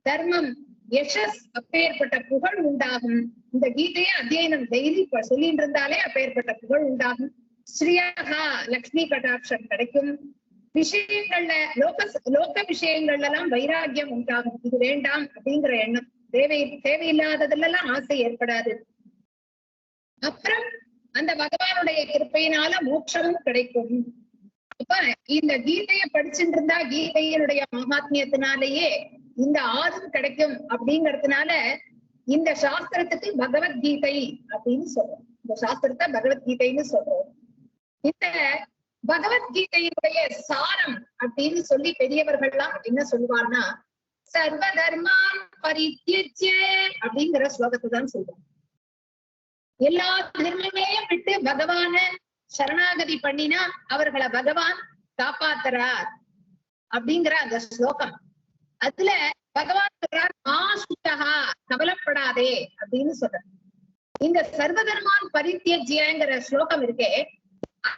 தர்மம் யசஸ் அப்பேற்பட்ட புகழ் உண்டாகும். இந்த கீதையை அத்தியனம் டெய்லி சொல்லிட்டு இருந்தாலே அப்பேற்பட்ட புகழ் உண்டாகும். ஸ்ரீயஹா லக்ஷ்மி கடாட்சம் கிடைக்கும். விஷயங்கள்ல லோக விஷயங்கள்ல எல்லாம் வைராக்கியம் உண்டாகும். இது வேண்டாம் அப்படிங்கிற எண்ணம், தேவையில்லாததுலாம் ஆசை ஏற்படாது. அப்புறம் அந்த பகவானுடைய கிருப்பையினால மோட்சமும் கிடைக்கும். அப்ப இந்த கீதையை படிச்சுட்டு இருந்தா கீதையினுடைய மகாத்மியத்தினாலேயே இந்த 6 கிடைக்கும் அப்படிங்கறதுனால இந்த சாஸ்திரத்துக்கு பகவத்கீதை அப்படின்னு சொல்றோம். இந்த சாஸ்திரத்தை பகவத்கீதைன்னு சொல்றோம். இந்த பகவத்கீதையினுடைய சாரம் அப்படின்னு சொல்லி பெரியவர்கள்லாம் என்ன சொல்லுவார்னா, சர்வ தர்மான் பரித்யஜ்ய அப்படிங்கிற ஸ்லோகத்தை தான் சொல்றோம். எல்லா தர்மங்களையும் விட்டு பகவான சரணாகதி பண்ணினா அவர்களை பகவான் காப்பாத்துறார் அப்படிங்கிற அந்த ஸ்லோகம். அதுல பகவான் சொல்றார் ஆசுதா கவலைப்படாதே அப்படின்னு சொல்றார். இந்த சர்வதர்மான் பரித்யஜ்யங்கிற ஸ்லோகம் இருக்கே,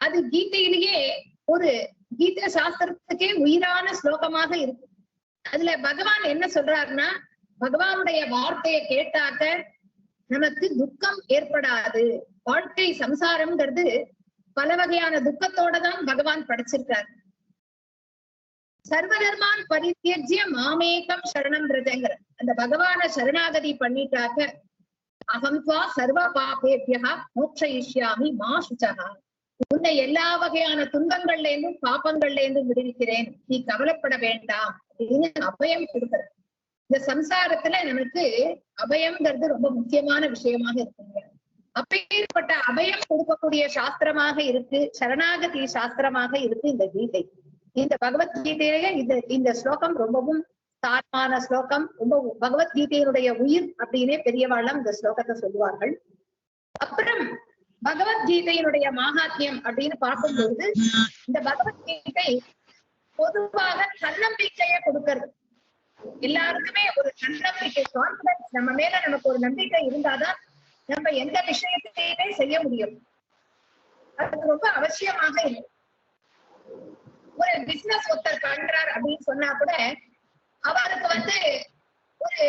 அது கீதையிலேயே ஒரு கீத சாஸ்திரத்துக்கே உயிரான ஸ்லோகமாக இருக்கு. அதுல பகவான் என்ன சொல்றாருன்னா, பகவானுடைய வார்த்தையை கேட்டாக்க நமக்கு துக்கம் ஏற்படாது. வாழ்க்கை சம்சாரம்ங்கிறது பல வகையான துக்கத்தோட தான் பகவான் படைச்சிருக்காரு. சர்வதர்மான் பரித்யஜ்ய மாமேகம் சரணம் பிரஜங்கிற அந்த பகவான சரணாகதி பண்ணிட்டாக்க அகம் துவா சர்வ பாபேபியா மோட்சயிஷ்யாமி மா சுச்சகா, உன்னை எல்லா வகையான துன்பங்கள்ல இருந்தும் பாப்பங்கள்ல இருந்தும் விடுவிக்கிறேன், நீ கவலைப்பட வேண்டாம் அப்படின்னு அபயம் கொடுக்கிறார். இந்த சம்சாரத்துல நமக்கு அபயம்ங்கிறது ரொம்ப முக்கியமான விஷயமாக இருக்குங்க. அப்பேற்பட்ட அபயம் கொடுக்கக்கூடிய சாஸ்திரமாக இருக்கு, சரணாகதி சாஸ்திரமாக இருக்கு இந்த கீதை. இந்த பகவத்கீதையிலேயே இந்த ஸ்லோகம் ரொம்பவும் தாரமான ஸ்லோகம், ரொம்ப பகவத்கீதையினுடைய உயிர் அப்படின்னே பெரியவாழ்லாம் இந்த ஸ்லோகத்தை சொல்லுவார்கள். அப்புறம் பகவத்கீதையினுடைய மகாத்மியம் அப்படின்னு பார்க்கும்போது இந்த பகவத்கீதை பொதுவாக தன்னம்பிக்கையை கொடுக்கிறது. எல்லாருக்குமே ஒரு தன்னம்பிக்கை, கான்பிடன்ஸ், நம்ம மேல நமக்கு ஒரு நம்பிக்கை இருந்தாதான் நம்ம எந்த விஷயத்தையுமே செய்ய முடியும். அது ரொம்ப அவசியமாக இருக்கு. ஒரு பிசினஸ் ஒருத்தர் பண்றார் அப்படின்னு சொன்னா கூட அவருக்கு ஒரு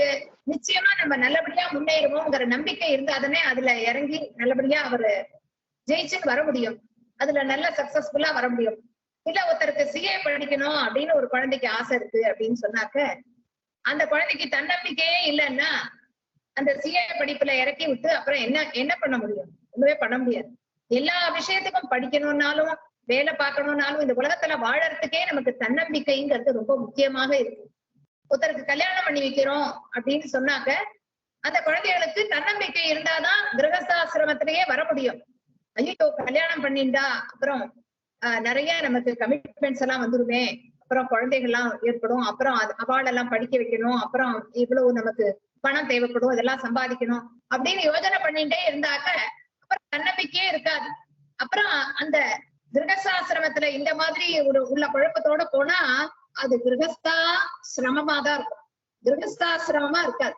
நிச்சயமா நம்ம நல்லபடியா முன்னேறுவோங்கிற நம்பிக்கை இருந்தாதானே அதுல இறங்கி நல்லபடியா அவரு ஜெயிச்சு வர முடியும், அதுல நல்ல சக்சஸ்ஃபுல்லா வர முடியும். இல்ல ஒருத்தருக்கு சிஏ படிக்கணும் அப்படின்னு ஒரு குழந்தைக்கு ஆசை இருக்கு அப்படின்னு சொன்னாக்க அந்த குழந்தைக்கு தன்னம்பிக்கையே இல்லைன்னா அந்த சிஏ படிப்புல இறக்கி விட்டு அப்புறம் என்ன பண்ண முடியும்? ஒண்ணுமே பண்ண முடியாது. எல்லா விஷயத்துக்கும் படிக்கணும்னாலும் வேலை பார்க்கணும்னாலும் இந்த உலகத்துல வாழறதுக்கே நமக்கு தன்னம்பிக்கைங்கிறது ரொம்ப முக்கியமாக இருக்கு. ஒருத்தருக்கு கல்யாணம் பண்ணி வைக்கிறோம் அப்படின்னு சொன்னாக்க அந்த குழந்தைகளுக்கு தன்னம்பிக்கை இருந்தாதான் கிரகஸ்தாசிரமத்திலேயே வர முடியும். ஐயோ கல்யாணம் பண்ணிண்டா அப்புறம் நிறைய நமக்கு கமிட்மெண்ட்ஸ் எல்லாம் வந்துருமே, அப்புறம் குழந்தைகள்லாம் ஏற்படும், அப்புறம் அவளெல்லாம் படிக்க வைக்கணும், அப்புறம் இவ்வளவு நமக்கு பணம் தேவைப்படும், இதெல்லாம் சம்பாதிக்கணும் அப்படின்னு யோஜனை பண்ணிட்டே இருந்தாக்க அப்புறம் தன்னம்பிக்கையே இருக்காது. அப்புறம் அந்த கிரகஸ்தாசிரமத்துல இந்த மாதிரி உள்ள குழப்பத்தோட போனா அது கிரகஸ்தா சிரமமா தான் இருக்கும், கிரகஸ்தாசிரமமா இருக்காது.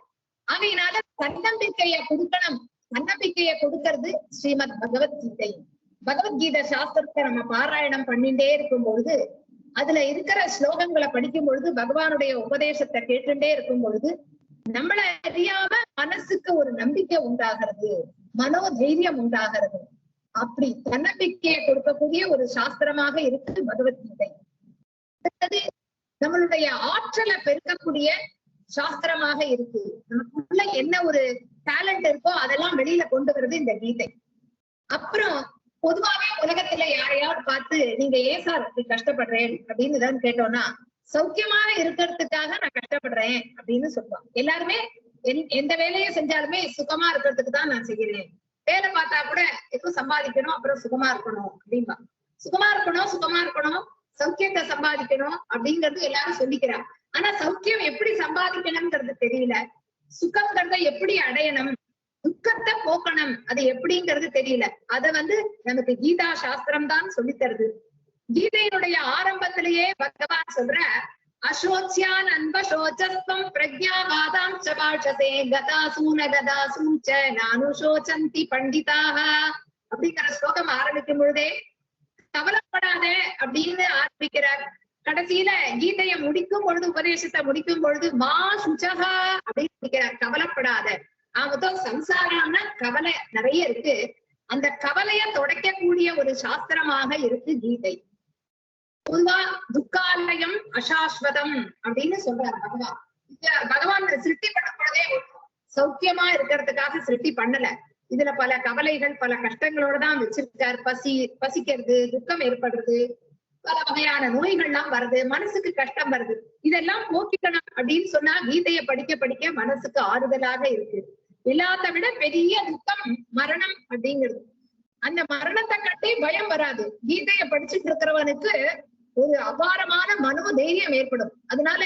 ஆகையினால தன்னம்பிக்கைய கொடுக்கணும். தன்னம்பிக்கைய கொடுக்கறது ஸ்ரீமத் பகவத்கீதை. பகவத்கீதை சாஸ்திரத்தை நம்ம பாராயணம் பண்ணிட்டே இருக்கும் பொழுது அதுல இருக்கிற ஸ்லோகங்களை படிக்கும் பொழுது பகவானுடைய உபதேசத்தை கேட்டுட்டே இருக்கும் பொழுது நம்மள அறியாம மனசுக்கு ஒரு நம்பிக்கை உண்டாகிறது, மனோதைரியம் உண்டாகிறது. அப்படி தன்னம்பிக்கையை கொடுக்கக்கூடிய ஒரு சாஸ்திரமாக இருக்கு பகவத்கீதை. நம்மளுடைய ஆற்றலை பெருக்கக்கூடிய சாஸ்திரமாக இருக்கு. நமக்குள்ள என்ன ஒரு டேலண்ட் இருக்கோ அதெல்லாம் வெளியில கொண்டு வருது இந்த கீதை. அப்புறம் பொதுவாவே உலகத்துல யாரையாவது பார்த்து நீங்க ஏன் சார் இப்படி கஷ்டப்படுறேன் அப்படின்னு தான் கேட்டோம்னா சௌக்கியமா இருக்கிறதுக்காக நான் கஷ்டப்படுறேன் அப்படின்னு சொல்லுவாங்க. எல்லாருமே எந்த வேலையை செஞ்சாலுமே சுகமா இருக்கிறதுக்கு தான் நான் செய்கிறேன். வேலை பார்த்தா கூட எப்போ சம்பாதிக்கணும், அப்புறம் சுகமா இருக்கணும் அப்படின்பா. சுகமா இருக்கணும், சௌக்கியத்தை சம்பாதிக்கணும் அப்படிங்கிறது எல்லாரும் சொல்லிக்கிறாங்க. ஆனா சௌக்கியம் எப்படி சம்பாதிக்கணும்ங்கிறது தெரியல, சுகங்கிறத எப்படி அடையணும், துக்கத்தை போக்கணும் அது எப்படிங்கிறது தெரியல. அத நமக்கு கீதா சாஸ்திரம் தான் சொல்லி தருது. கீதையினுடைய ஆரம்பத்திலேயே பகவான் சொல்ற அசோச்சியான் அன்பசோச்சஸ்வம் பிரக்ஞாவாதாம் சபாஷசே கதாசூன கதாசூச்ச நானுஷோச்சந்தி பண்டிதாக அப்படிங்கிற ஸ்லோகம் ஆரம்பிக்கும் பொழுதே கவலைப்படாதே அப்படின்னு ஆரம்பிக்கிறார். கடைசியில கீதையை முடிக்கும் பொழுது, உபதேசத்தை முடிக்கும் பொழுது மா சுச்சகா அப்படின்னு முடிக்கிறார், கவலைப்படாத. மொத்தம் சம்சாரம்னா கவலை நிறைய இருக்கு, அந்த கவலைய துடைக்கக்கூடிய ஒரு சாஸ்திரமாக இருக்கு கீதை. பொதுவா துக்காலயம் அசாஸ்வதம் அப்படின்னு சொல்றாரு பகவான். பகவான் சிருஷ்டி பண்ண பொழுதே சௌக்கியமா இருக்கிறதுக்காக சிருஷ்டி பண்ணல. இதுல பல கவலைகள் பல கஷ்டங்களோடதான் வச்சிருக்கார். பசிக்கிறது, துக்கம் ஏற்படுறது, பல வகையான நோய்கள்லாம் வருது, மனசுக்கு கஷ்டம் வருது. இதெல்லாம் போக்கிக்கணும் அப்படின்னு சொன்னா கீதையை படிக்க படிக்க மனசுக்கு ஆறுதலாக இருக்கு. எல்லாத்த விட பெரிய துக்கம் மரணம் அப்படிங்கிறது. அந்த மரணத்தை கட்டி பயம் வராது. கீதையை படிச்சுட்டு இருக்கிறவனுக்கு ஒரு அபாரமான மனோதைரியம் ஏற்படும். அதனால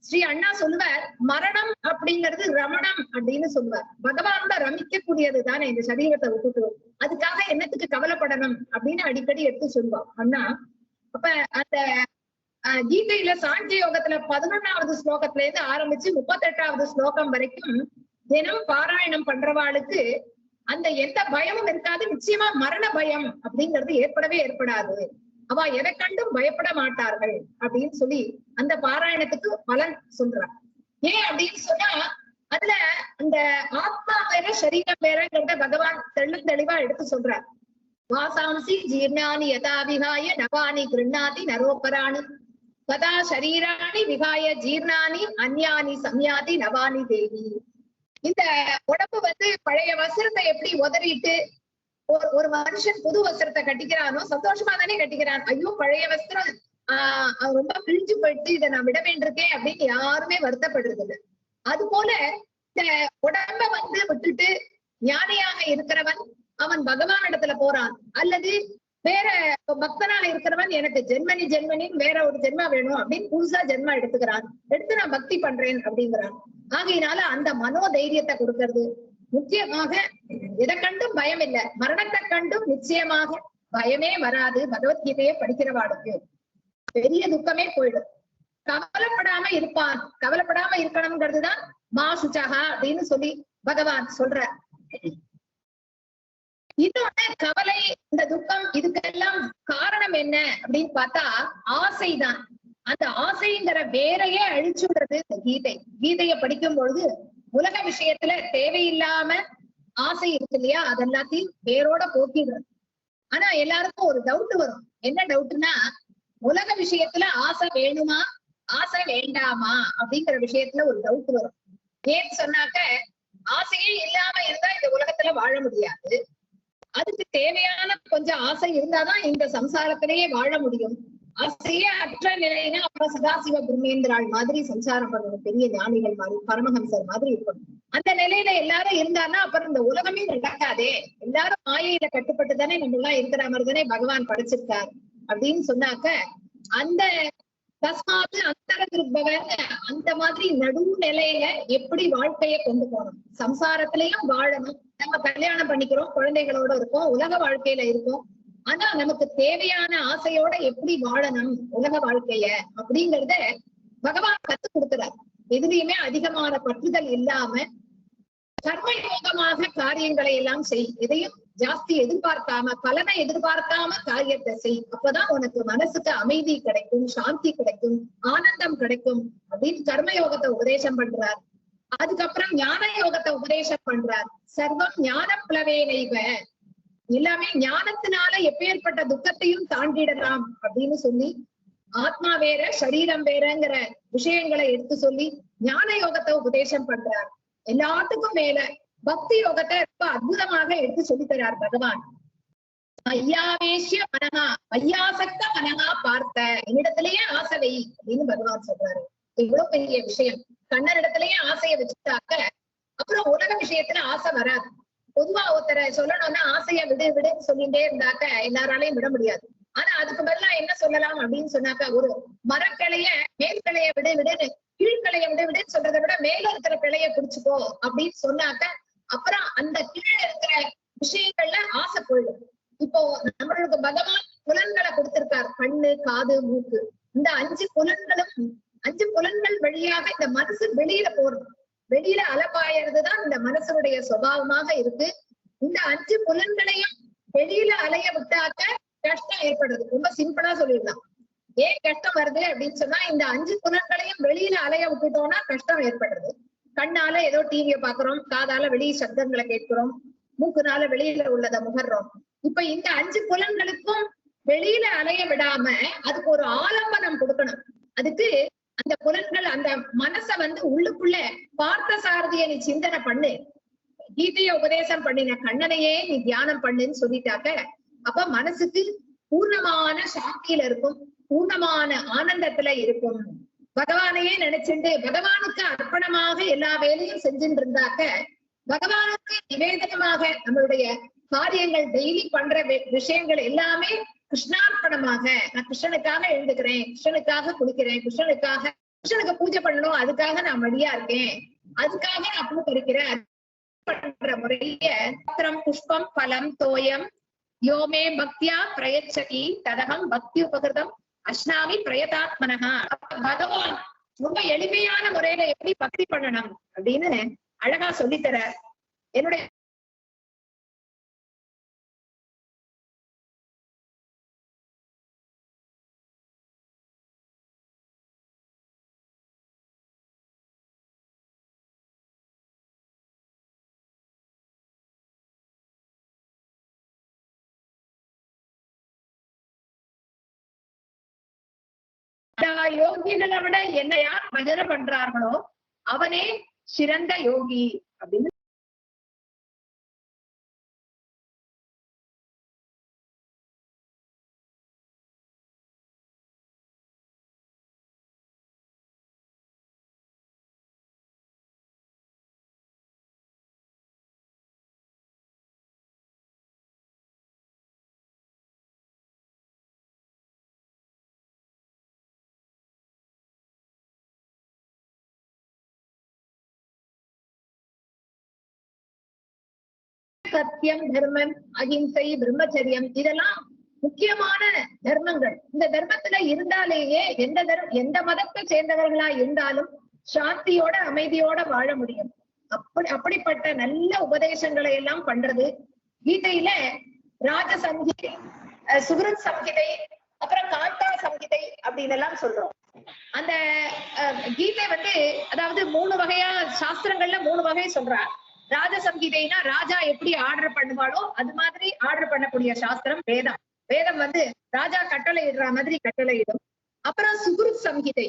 ஸ்ரீ அண்ணா சொல்லுவார், மரணம் அப்படிங்கிறது ரமணம் அப்படின்னு சொல்லுவார். பகவானோட ரமிக்கக்கூடியது தானே இந்த சரீரத்தை விட்டுட்டு, அதுக்காக என்னத்துக்கு கவலைப்படணும் அப்படின்னு அடிக்கடி எடுத்து சொல்லுவார் அண்ணா. அப்ப அந்த கீதையில சாங்கிய யோகத்துல 11வது ஸ்லோகத்துல இருந்து ஆரம்பிச்சு 38வது ஸ்லோகம் வரைக்கும் தினம் பாராயணம் பண்றவாளுக்கு அந்த எந்த பயமும் இருக்காது. நிச்சயமா மரண பயம் அப்படிங்கிறது ஏற்படாது. அவ எதை கண்டும் பயப்பட மாட்டார்கள் அப்படின்னு சொல்லி அந்த பாராயணத்துக்கு பலன் சொல்றார். ஏன் அப்படின்னு சொன்னா அதுல அந்த ஆத்மா வேற சரீரம் வேறங்கிறத பகவான் தெளிவா எடுத்து சொல்றார். வாசாம்சி ஜீர்ணானி யதா விகாய நவானி கிருண்ணாதி நரோபராணி கதா சரீராணி விகாய ஜீர்ணானி அந்யானி சம்யாதி நவானி தேவி. இந்த உடம்பு பழைய வஸ்திரத்தை எப்படி உதறிட்டு ஒரு மனுஷன் புது வஸ்திரத்தை கட்டிக்கிறானோ சந்தோஷமா தானே கட்டிக்கிறான். ஐயோ பழைய வஸ்திரம் ரொம்ப கிழிஞ்சு போயிட்டு இதை நான் விட வேண்டியிருக்கேன் அப்படின்னு யாருமே வருத்தப்படுறது இல்லை. அது போல இந்த உடம்ப விட்டுட்டு ஞானியாக இருக்கிறவன் அவன் பகவான் இடத்துல போறான், அல்லது வேற பக்தனாக இருக்கிறவன் எனக்கு ஜென்மனி வேற ஒரு ஜென்மா வேணும் அப்படின்னு புதுசா ஜென்மா எடுத்துக்கிறான், எடுத்து நான் பக்தி பண்றேன் அப்படிங்கிறான். ஆகையினால அந்த மனோ தைரியத்தை கொடுக்கறது முக்கியமாக. எதை கண்டும் பயம் இல்லை, மரணத்தை கண்டும் நிச்சயமாக பயமே வராது. பகவத்கீதையை படிக்கிறவாளுக்கு பெரிய துக்கமே போயிடும். கவலைப்படாம இருப்பான், கவலைப்படாம இருக்கணும்ங்கிறதுதான் மா சுச்சகா அப்படின்னு சொல்லி பகவான் சொல்ற. இன்னொன்னு கவலை, இந்த துக்கம், இதுக்கெல்லாம் காரணம் என்ன அப்படின்னு பார்த்தா ஆசைதான். அந்த ஆசைங்கிற வேறையே அழிச்சுடுறது இந்த கீதை. கீதையை படிக்கும் பொழுது உலக விஷயத்துல தேவையில்லாம ஆசை இருக்கு இல்லையா, அதெல்லாத்தையும் வேரோட போக்கிடுறது. ஆனா எல்லாருக்கும் ஒரு டவுட் வரும். என்ன டவுட்னா, உலக விஷயத்துல ஆசை வேணுமா ஆசை வேண்டாமா அப்படிங்கிற விஷயத்துல ஒரு டவுட் வரும். ஏன்னு சொன்னாக்க, ஆசையே இல்லாம இருந்தா இந்த உலகத்துல வாழ முடியாது. அதுக்கு தேவையான கொஞ்சம் ஆசை இருந்தாதான் இந்த சம்சாரத்திலேயே வாழ முடியும். ஆசையே அற்ற நிலைன்னா அப்புறம் சதாசிவ பிரம்மேந்திராள் மாதிரி சம்சாரம் பண்ணணும், பெரிய ஞானிகள் மாதிரி, பரமஹம்சர் மாதிரி இருக்கணும். அந்த நிலையில எல்லாரும் இருந்தாருன்னா அப்புறம் இந்த உலகமே நடக்காதே. எல்லாரும் மாயையில கட்டுப்பட்டு தானே நம்ம எல்லாம் இருக்கிற மாதிரி தானே பகவான் படைச்சிருக்கார் அப்படின்னு சொன்னாக்க, அந்த தஸ்மாத்து அந்தர திருப்பவன் அந்த மாதிரி நடு நிலையில எப்படி வாழ்க்கையை கொண்டு போகணும். சம்சாரத்திலையும் வாழணும். நம்ம கல்யாணம் பண்ணிக்கிறோம், குழந்தைகளோட இருக்கோம், உலக வாழ்க்கையில இருக்கோம். ஆனா நமக்கு தேவையான ஆசையோட எப்படி வாழணும் உலக வாழ்க்கைய அப்படிங்கறத பகவான் கத்து கொடுக்கிறார். எதுலையுமே அதிகமான பற்றுதல் இல்லாம கர்மயோகமாக காரியங்களை எல்லாம் செய். எதையும் ஜாஸ்தி எதிர்பார்க்காம, பலனை எதிர்பார்க்காம காரியத்தை செய். அப்பதான் உனக்கு மனசுக்கு அமைதி கிடைக்கும், சாந்தி கிடைக்கும், ஆனந்தம் கிடைக்கும் அப்படின்னு கர்மயோகத்தை உபதேசம் பண்றார். அதுக்கப்புறம் ஞான யோகத்தை உபதேசம் பண்றார். சர்வம் ஞான பிளவேனைவ, எல்லாமே ஞானத்தினால எப்பேற்பட்ட துக்கத்தையும் தாண்டிடலாம் அப்படின்னு சொல்லி, ஆத்மா வேற சரீரம் வேறங்கிற விஷயங்களை எடுத்து சொல்லி ஞான யோகத்தை உபதேசம் பண்றார். எல்லாத்துக்கும் மேல பக்தி யோகத்தை ரொம்ப அற்புதமாக எடுத்து சொல்லி தரார் பகவான். ஐயாவேஷ்ய மனகா, ஐயாசக்த மனகா பார்த்த, என்னிடத்திலேயே ஆசை வை அப்படின்னு பகவான் சொல்றாரு. இவ்வளவு பெரிய விஷயம். கண்ணன் இடத்திலேயே ஆசையை வச்சுட்டாக்க அப்புறம் உலக விஷயத்துல ஆசை வராது. பொதுவா ஒருத்தரை சொல்லணும்னா ஆசைய விடுன்னு சொல்லிட்டே இருந்தாக்க எல்லாராலையும் விட முடியாது. ஆனா அதுக்கு பதிலா என்ன சொல்லலாம் அப்படின்னு சொன்னாக்கா, ஒரு மரக்கிளைய மேல்கிளைய விடுன்னு, கீழ்கிளைய விடுன்னு சொல்றதை விட மேல இருக்கிற கிளைய பிடிச்சுக்கோ அப்படின்னு சொன்னாக்க அப்புறம் அந்த கீழே இருக்கிற விஷயங்கள்ல ஆசை போயிடும். இப்போ நம்மளுக்கு பகவான் புலன்களை கொடுத்திருக்கார், கண்ணு, காது, மூக்கு. இந்த 5 புலன்களும் 5 புலன்கள் வழியாக இந்த மனசு வெளியில போறது, வெளியில அலப்பாயறதுதான் இந்த மனசனுடைய சுபாவமாக இருக்கு. இந்த 5 புலன்களையும் வெளியில அலைய விட்டாக்க கஷ்டம் ஏற்படுறது. ரொம்ப சிம்பிளா சொல்லிடலாம். ஏன் கஷ்டம் வருது அப்படின்னு சொன்னா, இந்த 5 புலன்களையும் வெளியில அலைய விட்டுட்டோம்னா கஷ்டம் ஏற்படுறது. கண்ணால ஏதோ டிவியை பாக்குறோம், காதால வெளியே சப்தங்களை கேட்கிறோம், மூக்குனால வெளியில உள்ளதை முகர்றோம். இப்ப இந்த 5 புலன்களுக்கும் வெளியில அலைய விடாம அதுக்கு ஒரு ஆலம்பனம் கொடுக்கணும். அதுக்கு அந்த புலன்கள், அந்த மனச உள்ளுக்குள்ள பார்த்த சாரதிய நீ சிந்தனை பண்ணு, கீதைய உபதேசம் பண்ணின கண்ணனையே நீ தியானம் பண்ணுன்னு சொல்லிட்டாக்க அப்ப மனசுக்கு பூர்ணமான சாந்தியில இருக்கும், பூர்ணமான ஆனந்தத்துல இருக்கும். பகவானையே நினைச்சுட்டு பகவானுக்கு அர்ப்பணமாக எல்லா வேலையும் செஞ்சுட்டு இருந்தாக்க, பகவானுக்கு நிவேதனமாக நம்மளுடைய காரியங்கள் டெய்லி பண்ற விஷயங்கள் எல்லாமே கிருஷ்ணார்ப்பணமாக, நான் கிருஷ்ணனுக்காக எழுந்துக்கிறேன், கிருஷ்ணனுக்காக குளிக்கிறேன், கிருஷ்ணனுக்கு பூஜை பண்ணணும், அதுக்காக நான் மடியா இருக்கேன், அதுக்காக நான் பூ பறிக்கிறேன் பண்ற முறைய பத்திரம், புஷ்பம், பலம், தோயம் யோமே பக்தியா பிரயச்சதி ததகம் பக்தி உபகிருதம் அஸ்னாமி பிரயதாத்மனஹா. பகவான் ரொம்ப எளிமையான முறையில எப்படி பக்தி பண்ணணும் அப்படின்னு அழகா சொல்லித்தர. என்னுடைய யோகிகளை விட என்ன யார் பஜனை பண்றார்களோ அவனே சிறந்த யோகி அப்படின்னு சத்தியம், தர்மம், அகிம்சை, பிரம்மச்சரியம் இதெல்லாம் முக்கியமான தர்மங்கள். இந்த தர்மத்துல இருந்தாலேயே எந்த மதத்தை சேர்ந்தவர்களா இருந்தாலும் சாந்தியோட அமைதியோட வாழ முடியும். அப்படிப்பட்ட நல்ல உபதேசங்களை எல்லாம் பண்றது கீதையில ராஜ சம்ஹிதை, சுகிருத் சம்ஹிதை, அப்புறம் காந்தா சம்ஹிதை அப்படின்னு எல்லாம் சொல்றோம். அந்த கீதை அதாவது 3 வகையா சாஸ்திரங்கள்ல 3 வகை சொல்றார். ராஜ சம்ஹிதைனா ராஜா எப்படி ஆர்டர் பண்ணுவாளோ அது மாதிரி ஆர்டர் பண்ணக்கூடிய சாஸ்திரம் வேதம். வேதம் ராஜா கட்டளை இடுற மாதிரி கட்டளை இடும். அப்புறம் சுகிருத் சம்ஹிதை,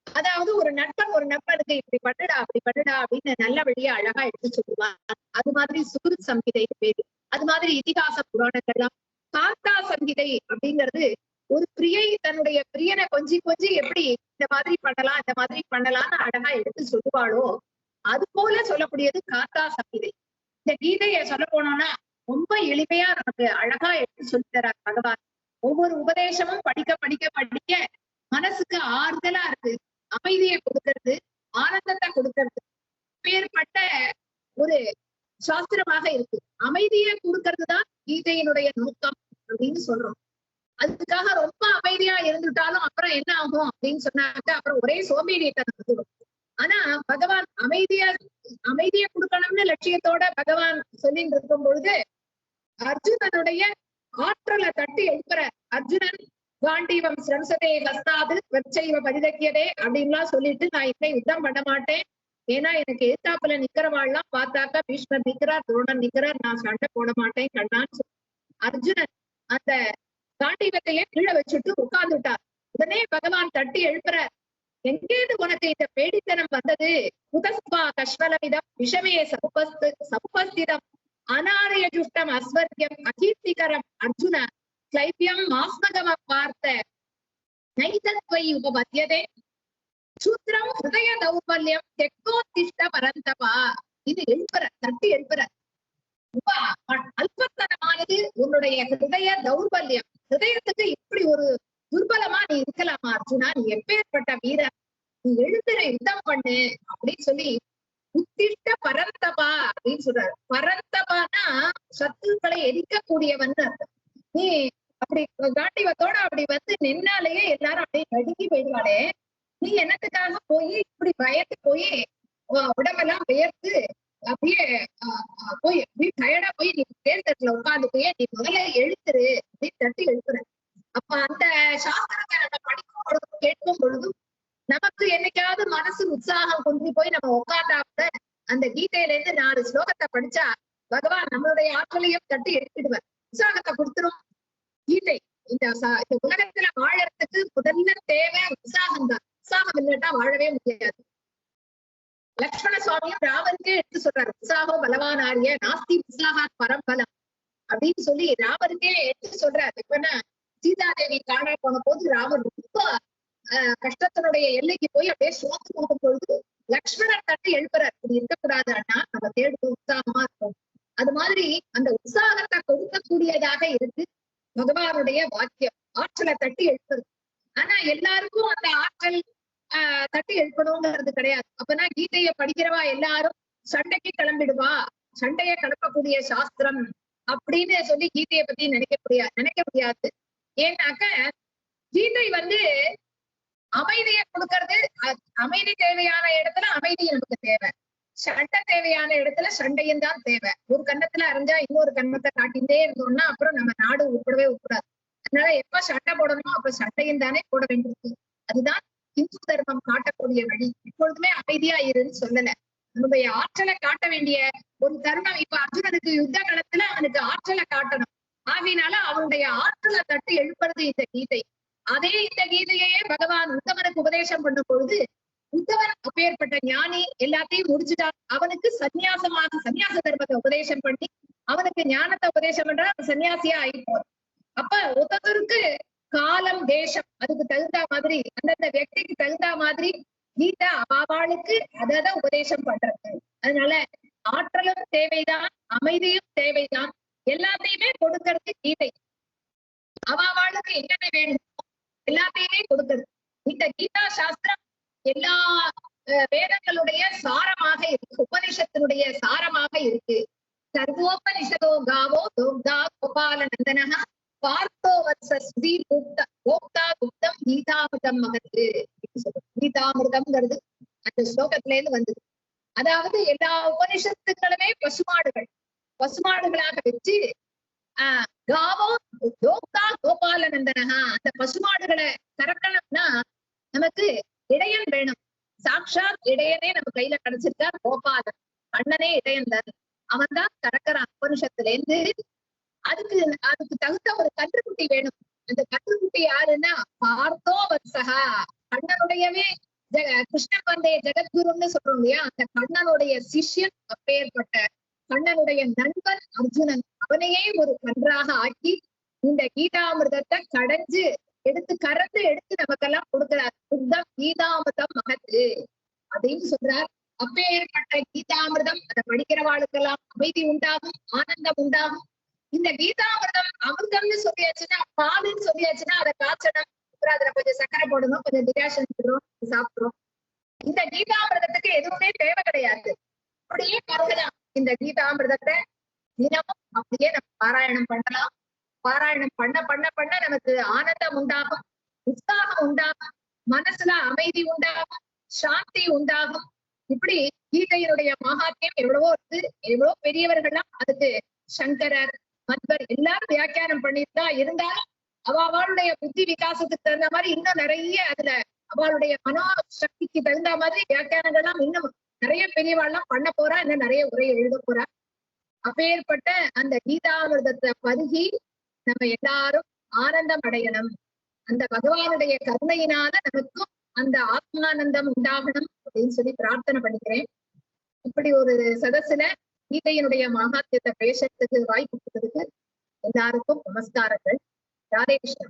அதாவது ஒரு நண்பனுக்கு இப்படி பண்ணுடா அப்படி பண்ணுடா அப்படின்னு நல்ல வழியா அழகா எடுத்து சொல்லுவான். அது மாதிரி சுகிருத் சம்ஹிதை பேரு. அது மாதிரி இதிகாச புராணங்கள்லாம். காந்தா சம்ஹிதை அப்படிங்கிறது ஒரு பிரியை தன்னுடைய பிரியனை கொஞ்சி எப்படி இந்த மாதிரி பண்ணலாம் இந்த மாதிரி பண்ணலாம்னு அழகா எடுத்து சொல்லுவாளோ அது போல சொல்லக்கூடியது காந்தா சம்ஹிதை. இந்த கீதையை சொல்ல போனோம்னா ரொம்ப எளிமையா நமக்கு அழகா எடுத்து சொல்லி தரார் பகவான். ஒவ்வொரு உபதேசமும் படிக்க படிக்க படிக்க மனசுக்கு ஆறுதலா இருக்கு, அமைதியை கொடுக்கறது, ஆனந்தத்தை கொடுக்கறது, பேர்பட்ட ஒரு சாஸ்திரமாக இருக்கு. அமைதியை கொடுக்கறதுதான் கீதையினுடைய நோக்கம் அப்படின்னு சொல்றோம். அதுக்காக ரொம்ப அமைதியா இருந்துட்டாலும் அப்புறம் என்ன ஆகும் அப்படின்னு சொன்னாக்க அப்புறம் ஒரே சோம்பேறித்தனம் வந்துடும். ஆனா பகவான் அமைதியை கொடுக்கணும்னு லட்சியத்தோட பகவான் சொல்லிட்டு இருக்கும் பொழுது அர்ஜுனனுடைய ஆற்றலை தட்டி எழுப்புற. அர்ஜுனன் காண்டீவம் சிரம்சதே ஹஸ்தாது வெச்சைவ பரிதக்கியதே அப்படின்லாம் சொல்லிட்டு நான் இப்ப யுத்தம் பண்ண மாட்டேன், ஏன்னா எனக்கு எதிர்த்தாப்புல நிக்கிறவாள்லாம் பார்த்தாக்கா பீஷ்மர் நிக்கிறார், துரோணன் நிக்கிறார், நான் சண்டை போட மாட்டேன் கண்ணான்னு அர்ஜுனன் அந்த காண்டீவத்தையே கீழே வச்சுட்டு உட்கார்ந்துட்டார். உடனே பகவான் தட்டி எழுப்புற, எங்கேது உனக்கு இந்த பேடித்தனம் வந்தது? புதஸ்வா கஷ்வலமிதம் விஷமே சமுபஸ்திதம் அநாரிய ஜுஷ்டம் அஸ்வர்யம் அகீர்த்திகரம் அர்ஜுன கிளைபியம் மாஸ்மகம பார்த்த நைதத்வை உபபத்தியதே சூத்திரம் ஹிருதய தௌர்பல்யம் தெக்கோத்திஷ்ட பரந்தபா. இது எழுப்புற, தட்டி எழுப்புற. அல்பத்தனமானது உன்னுடைய ஹிருதய தௌர்பல்யம். ஹிருதயத்துக்கு இப்படி ஒரு துர்பலமா நீ இருக்கலாமா அர்ஜுனா? நீ எப்பேற்பட்ட வீரன், நீ எழுந்துற யுத்தம் பண்ணு அப்படின்னு சொல்லி உத்திஷ்ட பரந்தபா அப்படின்னு சொல்றாரு. பரந்தபானா சத்துருக்களை எரிக்கக்கூடியவன் அர்த்தம். நீ அப்படி காண்டிவத்தோட அப்படி நின்னாலேயே எல்லாரும் அப்படியே நடுங்கி போயிடுவாளே, நீ என்னத்துக்காக போய் இப்படி பயந்து போய் உடம்பெல்லாம் வியர்த்து அப்படியே போய் அப்படி டயர்டா போய் நீ தேர்தல உட்கார்ந்து போய் நீ முதல்ல எழுத்துரு அப்படின்னு தட்டி எழுப்புற. அப்ப அந்த சாஸ்திரத்தை நம்ம படிக்கும் பொழுதும் கேட்கும் பொழுதும் நமக்கு என்னைக்காவது மனசு உற்சாகம் கொண்டு போய் நம்ம உட்கார்ந்தாப்புல அந்த கீதையில இருந்து 4 ஸ்லோகத்தை படிச்சா பகவான் நம்மளுடைய ஆற்றலையும் தட்டி எடுத்துடுவார், உற்சாகத்தை கொடுத்துரும். கீதை இந்த உலகத்துல வாழறதுக்கு முதல்ல தேவை உற்சாகம் தான். உற்சாகம் இல்லட்டா வாழவே முடியாது. லக்ஷ்மண சுவாமியும் ராமருக்கே எடுத்து சொல்றாரு, உற்சாகம் பலவானாரிய நாஸ்தி உற்சாகா பரம்பலம் அப்படின்னு சொல்லி ராமருக்கே எடுத்து சொல்றாரு. இப்பன்னா சீதாதேவி காண போன போது ராமர் ரொம்ப கஷ்டத்தினுடைய எல்லைக்கு போய் அப்படியே சோர்ந்து போகும் பொழுது லக்ஷ்மணர் தட்டி எழுப்புறார், இப்படி இருக்கக்கூடாது அண்ணா, நம்ம தேடுவோம் உற்சாகமா இருக்கும். அது மாதிரி அந்த உற்சாகத்தை கொடுக்கக்கூடியதாக இருக்கு பகவானுடைய வாக்கியம், ஆற்றலை தட்டி எழுப்புறது. ஆனா எல்லாருக்கும் அந்த ஆற்றல் தட்டி எழுப்பணுங்கிறது கிடையாது. அப்பனா கீதையை படிக்கிறவா எல்லாரும் சண்டைக்கு கிளம்பிடுவா, சண்டையை கிளப்பக்கூடிய சாஸ்திரம் அப்படின்னு சொல்லி கீதையை பத்தி நினைக்க முடியாது. ஏன்னாக்க கீதை அமைதியை கொடுக்கறது, அமைதி தேவையான இடத்துல அமைதி நமக்கு தேவை, சண்டை தேவையான இடத்துல சண்டையும் தான் தேவை. ஒரு கண்ணத்துல அரைஞ்சா இன்னொரு கண்ணத்தை காட்டிகிட்டே இருந்தோம்னா அப்புறம் நம்ம நாடு உட்படவே உட்படாது. அதனால எப்ப சண்டை போடணுமோ அப்ப சண்டையும் தானே போட வேண்டியிருக்கு. அதுதான் இந்து தர்மம் காட்டக்கூடிய வழி. எப்பொழுதுமே அமைதியா இருன்னு சொல்லல, நம்முடைய ஆற்றலை காட்ட வேண்டிய ஒரு தருணம். இப்ப அர்ஜுனனுக்கு யுத்த காலத்துல அவனுக்கு ஆற்றலை காட்டணும், ஆகையினால அவனுடைய ஆற்றலை தட்டி எழுப்புறது இந்த கீதை. அதே இந்த கீதையே பகவான் உத்தமனுக்கு உபதேசம் பண்ணும் பொழுது உத்தமன் அப்பேற்பட்ட ஞானி எல்லாத்தையும் முடிச்சுட்டான். அவனுக்கு சன்னியாச தர்மத்தை உபதேசம் பண்ணி அவனுக்கு ஞானத்தை உபதேசம் பண்ற சன்னியாசியா ஆயிப்போம். அப்ப ஒருத்தருக்கு காலம் தேசம் அதுக்கு தகுந்த மாதிரி அந்தந்த வியக்திக்கு தகுந்த மாதிரி கீதை அவாளுக்கு அதை உபதேசம் பண்றது. அதனால ஆற்றலும் தேவைதான், அமைதியும் தேவைதான், எல்லாத்தையுமே கொடுக்கறது கீதை. அவாளுக்கு என்னென்ன வேணும் எல்லாத்தையுமே கொடுக்கறது. இந்த கீதா சாஸ்திரம் எல்லா வேதங்களுடைய சாரமாக இருக்கு, உபனிஷத்தினுடைய சாரமாக இருக்கு. सर्वोपनिषदो गावो दुग्धा गोपालनन्दनः पार्थो वत्सस्वी गोप्ता गुप्तம் கீதாமிருதம் மகத்து. கீதாமிருதம்ங்கிறது அந்த ஸ்லோகத்துல இருந்து வந்தது. அதாவது எல்லா உபனிஷத்துக்களுமே பசுமாடுகளாக வச்சு காவோ கோப்தா கோபாலநந்தனஹா, அந்த பசுமாடுகளை கறக்கணும்னா நமக்கு இடையன் வேணும். சாட்சாத் இடையனே நம்ம கையில கிடைச்சிருக்கார் கோபாலன், கண்ணனே இடையன் தான். அவன் தான் கறக்கிறான் உபனிஷத்துல இருந்து. அதுக்கு தகுந்த ஒரு கன்றுக்குட்டி வேணும். அந்த கன்றுக்குட்டி யாருன்னா பார்த்தோ வத்சகா, கண்ணனுடையவே கிருஷ்ணன் வந்தே ஜெகத்குருன்னு சொல்றோம் இல்லையா, அந்த கண்ணனுடைய சிஷ்யன், அப்பேற்பட்ட கண்ணனுடைய நண்பன் அர்ஜுனன், அவனையே ஒரு கன்றாக ஆக்கி இந்த கீதாமிர்தத்தை கடைஞ்சு கறந்து எடுத்து நமக்கெல்லாம் கொடுக்கிறார். புத்தம் கீதாமிர்தம் மகத்து அப்படின்னு சொல்றார். அப்பேற்பட்ட கீதாமிர்தம் அதை படிக்கிறவாளுக்கெல்லாம் அமைதி உண்டாகும், ஆனந்தம் உண்டாகும். இந்த கீதாமிர்தம் அமிர்தம்னு சொல்லியாச்சுன்னா, பாலுன்னு சொல்லியாச்சுன்னா அதை காய்ச்சணும், அதுல கொஞ்சம் சக்கரை போடணும், கொஞ்சம் டிகாஷன் போடுறோம், சாப்பிடுறோம். இந்த கீதாமிர்தத்துக்கு எதுவுமே தேவை கிடையாது, அப்படியே பருகலாம். இந்த கீதாமிர்தத்தை தினமும் அப்படியே நம்ம பாராயணம் பண்ணலாம். பாராயணம் பண்ண பண்ண பண்ண நமக்கு ஆனந்தம் உண்டாகும், உற்சாகம் உண்டாகும், மனசுல அமைதி உண்டாகும், சாந்தி உண்டாகும். இப்படி கீதையினுடைய மகாத்மியம் எவ்வளவோ இருக்கு. எவ்வளவோ பெரியவர்கள்லாம் அதுக்கு சங்கரர், மத்வர் எல்லாரும் வியாக்கியானம் பண்ணிட்டு தான் இருந்தாலும் அவளுடைய புத்தி விகாசத்துக்கு தகுந்த மாதிரி இன்னும் நிறைய அதுல அவளுடைய மனோ சக்திக்கு தகுந்த மாதிரி வியாக்கியானங்கள்லாம் இன்னும் நிறைய பெரியவாள்லாம் பண்ண போறா, இன்னும் நிறைய உரை எழுத போறா. அப்பேற்பட்ட அந்த கீதாமிர்தத்தை பருகி நம்ம எல்லாரும் ஆனந்தம் அடையணும். அந்த பகவானுடைய கருணையினால நமக்கும் அந்த ஆத்மானந்தம் உண்டாகணும் அப்படின்னு சொல்லி பிரார்த்தனை பண்ணிக்கிறேன். இப்படி ஒரு சதசுல கீதையினுடைய மகாத்மியத்தை பேசுறதுக்கு வாய்ப்பு கொடுத்ததுக்கு எல்லாருக்கும் நமஸ்காரங்கள். ராதே கிருஷ்ணா.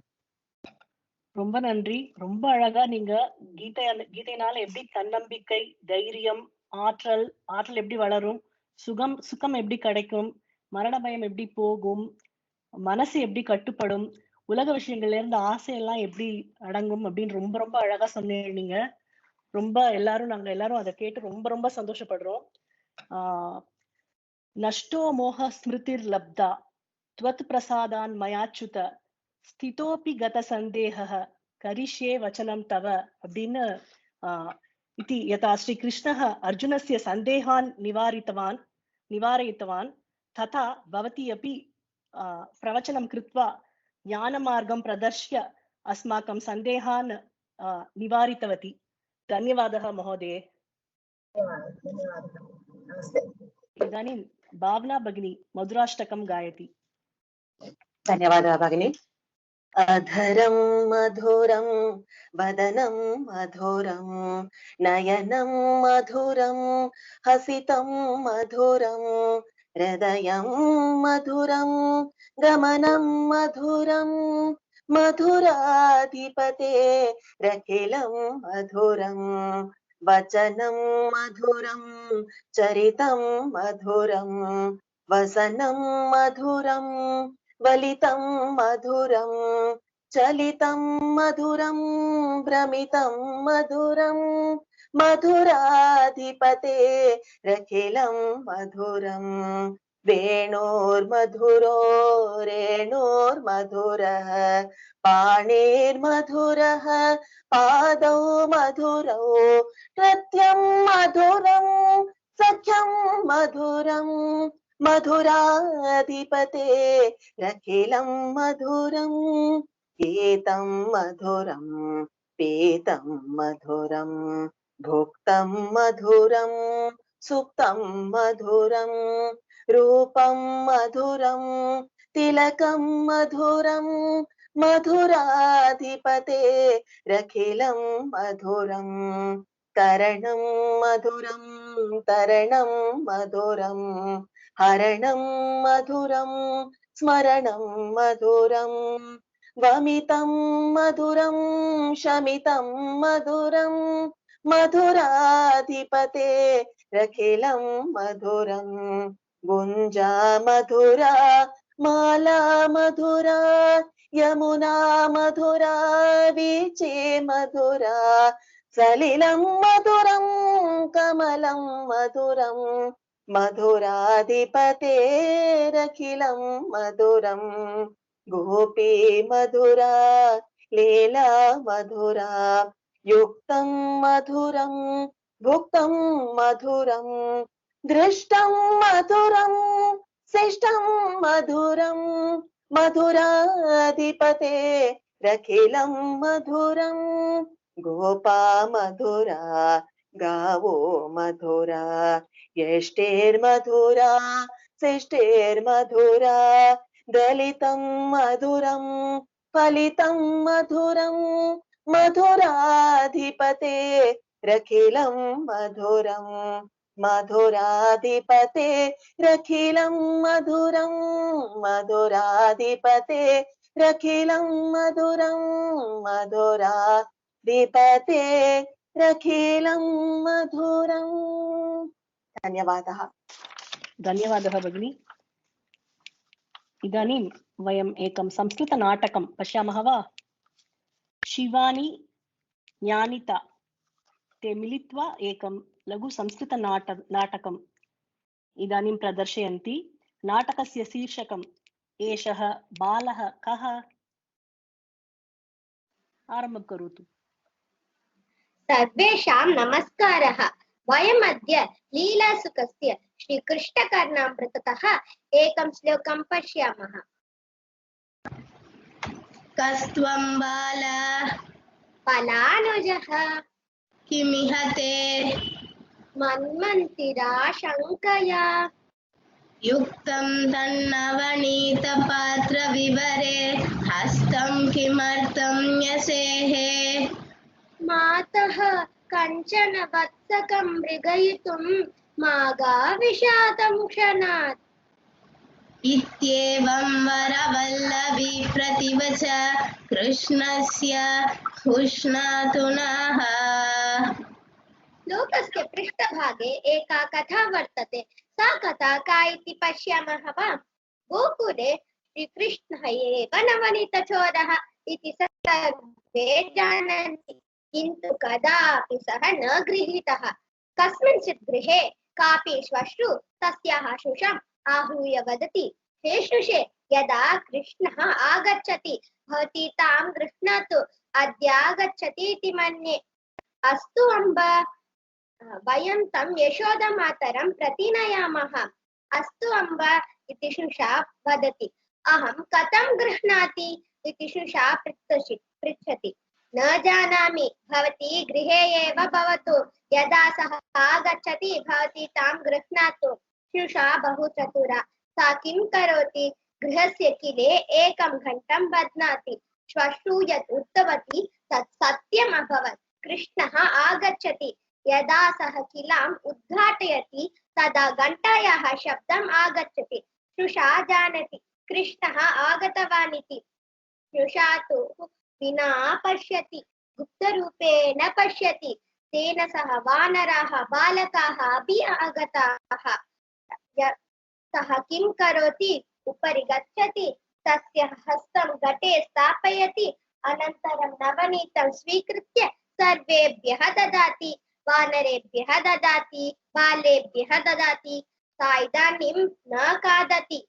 ரொம்ப நன்றி. ரொம்ப அழகா நீங்க கீதையினால எப்படி தன்னம்பிக்கை, தைரியம், ஆற்றல் எப்படி வளரும், சுகம் எப்படி கிடைக்கும், மரண பயம் எப்படி போகும், மனசு எப்படி கட்டுப்படும், உலக விஷயங்கள்ல இருந்து ஆசையெல்லாம் எப்படி அடங்கும் அப்படின்னு ரொம்ப ரொம்ப அழகா சொன்னீங்க. ரொம்ப நாங்க எல்லாரும் அதை கேட்டு ரொம்ப ரொம்ப சந்தோஷப்படுறோம். நஷ்டோ மோக ஸ்மிருதிர் லப்தா त्वत् प्रसादान् मयाच्युत स्थितोपि गत सन्देहः करिष्ये वचनं तव அப்படின்னு इति यथा श्रीकृष्णः अर्जुनस्य सन्देहान् निवारयितवान् तथा भवती अपि प्रवचनं कृत्वा ज्ञानमार्गं प्रदर्श्य अस्माकं सन्देहान् निवारितवती. धन्यवादः महोदये. इदानीं भावना भगिनी मधुराष्टकं गायति. धन्यवादः भगिनी. अधरं मधुरं वदनं मधुरं नयनं मधुरं हसितं मधुरं हृदयं मधुरं गमनं मधुरं मधुराधिपते रखिलं मधुरं वचनं मधुरं चरितं मधुरं वसनं मधुरं वलितं मधुरं चलितं मधुरं भ्रमितं मधुरं मधुराधिपते रखिलं मधुरं वेणोर्मधुरो रेणोर्मधुरः पाणिर्मधुरः पादौ मधुरौ नृत्यं मधुरं सख्यं मधुरं मधुराधिपते रखिलं मधुरं गीतं मधुरं पीतं मधुरं भुक्तं मधुरं सुप्तं मधुरं रूपं मधुरं तिलकं मधुरं मधुराधिपते रखिलं मधुरं करणं मधुरं तरणं मधुरं हरणं मधुरं स्मरणं मधुरं वमितं मधुरं शमितं मधुरं मधुराधिपते रखिलं मधुरं गुञ्जा मधुरा माला मधुरा यमुना मधुरा वीचे मधुरा सलिलं मधुरं कमलं मधुरं मधुराधिपतेरखिलं मधुरं गोपी मधुरा लीला मधुरा युक्तं मधुरं भुक्तं मधुरं दृष्टं मधुरं शिष्टं मधुरं मधुराधिपते रखिलं मधुरं गोपा मधुरा गावो मधुरा यष्टेर्मधुरा शिष्टेर्मधुरा दलितं मधुरं फलितं मधुरं मधुराधिपते रखिलं मधुरं मधुराधिपते रखिलं मधुरं मधुराधिपते रखिलं मधुरं मधुराधिपते रखिलं मधुरं। धन्यवादः। धन्यवादः भगिनी। इदानीं वयम् एकं संस्कृतनाटकं पश्यामः वा? शिवानी ज्ञानिता ते मिलित्वा एकं लघु संस्कृतनाटकम् इदानीं प्रदर्शयन्ति। नाटकस्य शीर्षकम् एषः बालः कः? आरम्भं करोतु। सर्वेषां नमस्कारः। वयमद्य लीलासुखस्य श्रीकृष्णकर्णामृततः एकं श्लोकं पश्यामः। कस्त्वं बाला फलानुजः किमिह ते मन्मन्तिराशङ्कया युक्तं तन्नवनीतपात्रविवरे हस्तं किमर्थं न्यसेहे मातः कञ्चन वत्सकं मृगयितुं मागाविषादं क्षणात् इत्येवं वरवल्लभी प्रतिवच कृष्णस्य हुष्णातुनः। श्लोकस्य पृष्ठभागे एका कथा वर्तते। सा कथा का इति पश्यामः वा? गोकुले श्रीकृष्णः एव नवनीतचोरः इति सर्वे जानन्ति, किन्तु कदापि सः न गृहीतः। कस्मिंश्चित् गृहे कापि श्वश्रु तस्याः शुशम् आहूय वदति, हे शुशे, यदा कृष्णः आगच्छति भवती तां गृह्णातु, अद्यागच्छति इति मन्ये। अस्तु अम्ब, वयं तं यशोदमातरं प्रति नयामः। अस्तु अम्ब इति शुशा वदति। अहं कथं गृह्णाति इति शुशा पृच्छति। न जानामि, भवती गृहे एव भवतु, यदा सः आगच्छति भवती तां गृह्णातु। शुशा बहु चतुरा। सा किं करोति? गृहस्य किले एकं घण्टं बध्नाति। श्वश्रू यत् उक्तवती तत् सत्यम् अभवत्। कृष्णः आगच्छति। यदा सः किलाम् उद्घाटयति तदा घण्टायाः शब्दम् आगच्छति। शुशा जानाति कृष्णः आगतवान् इति। शुशा तु विना पश्यति, गुप्तरूपेण पश्यति। तेन सह वानराः बालकाः अपि आगताः। सः किं करोति? उपरि गच्छति, तस्य हस्तं घटे स्थापयति, अनन्तरं नवनीतं स्वीकृत्य सर्वेभ्यः ददाति। वानरेभ्यः ददाति, बालेभ्यः ददाति। सा इदानीं न खादति।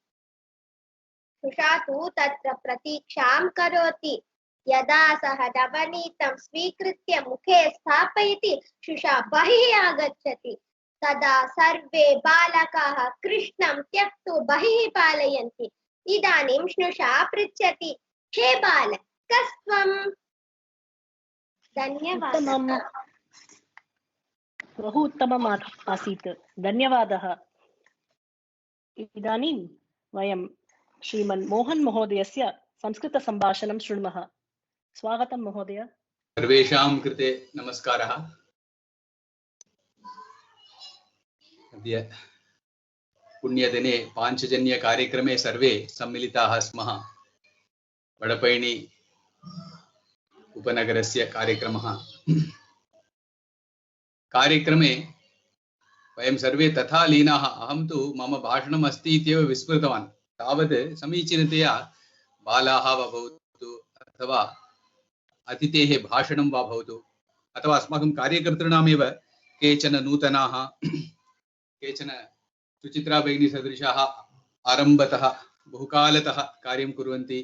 शुशा तु तत्र प्रतीक्षां करोति। यदा सः नवनीतं स्वीकृत्य मुखे स्थापयति, शुशा बहिः आगच्छति। तदा सर्वे बालकाः कृष्णं त्यक्तु बहिः पालयन्ति। इदानीं शुशा पृच्छति, हे बाल, कस्त्वं? धन्यवादः। बहु उत्तमम् आसीत्, धन्यवादः। इदानीं वयं श्रीमन् मोहन् महोदयस्य संस्कृतसम्भाषणं शृण्मः। स्वागतं महोदय। सर्वेषां कृते नमस्कारः। अद्य पुण्यदिने पाञ्चजन्यकार्यक्रमे सर्वे सम्मिलिताः स्मः। वडपैणि उपनगरस्य कार्यक्रमः। कार्यक्रमे वयं सर्वे तथा लीनाः। अहं तु मम भाषणम् अस्ति इत्येव विस्मृतवान्। तावत् समीचीनतया बालाः वा भवतु अथवा अतिथेः भाषणं वा भवतु अथवा अस्माकं कार्यकर्तॄणामेव केचन नूतनाः केचन सुचित्रा भगिनी सदृशाः आरम्भतः बहुकालतः कार्यं कुर्वन्ति।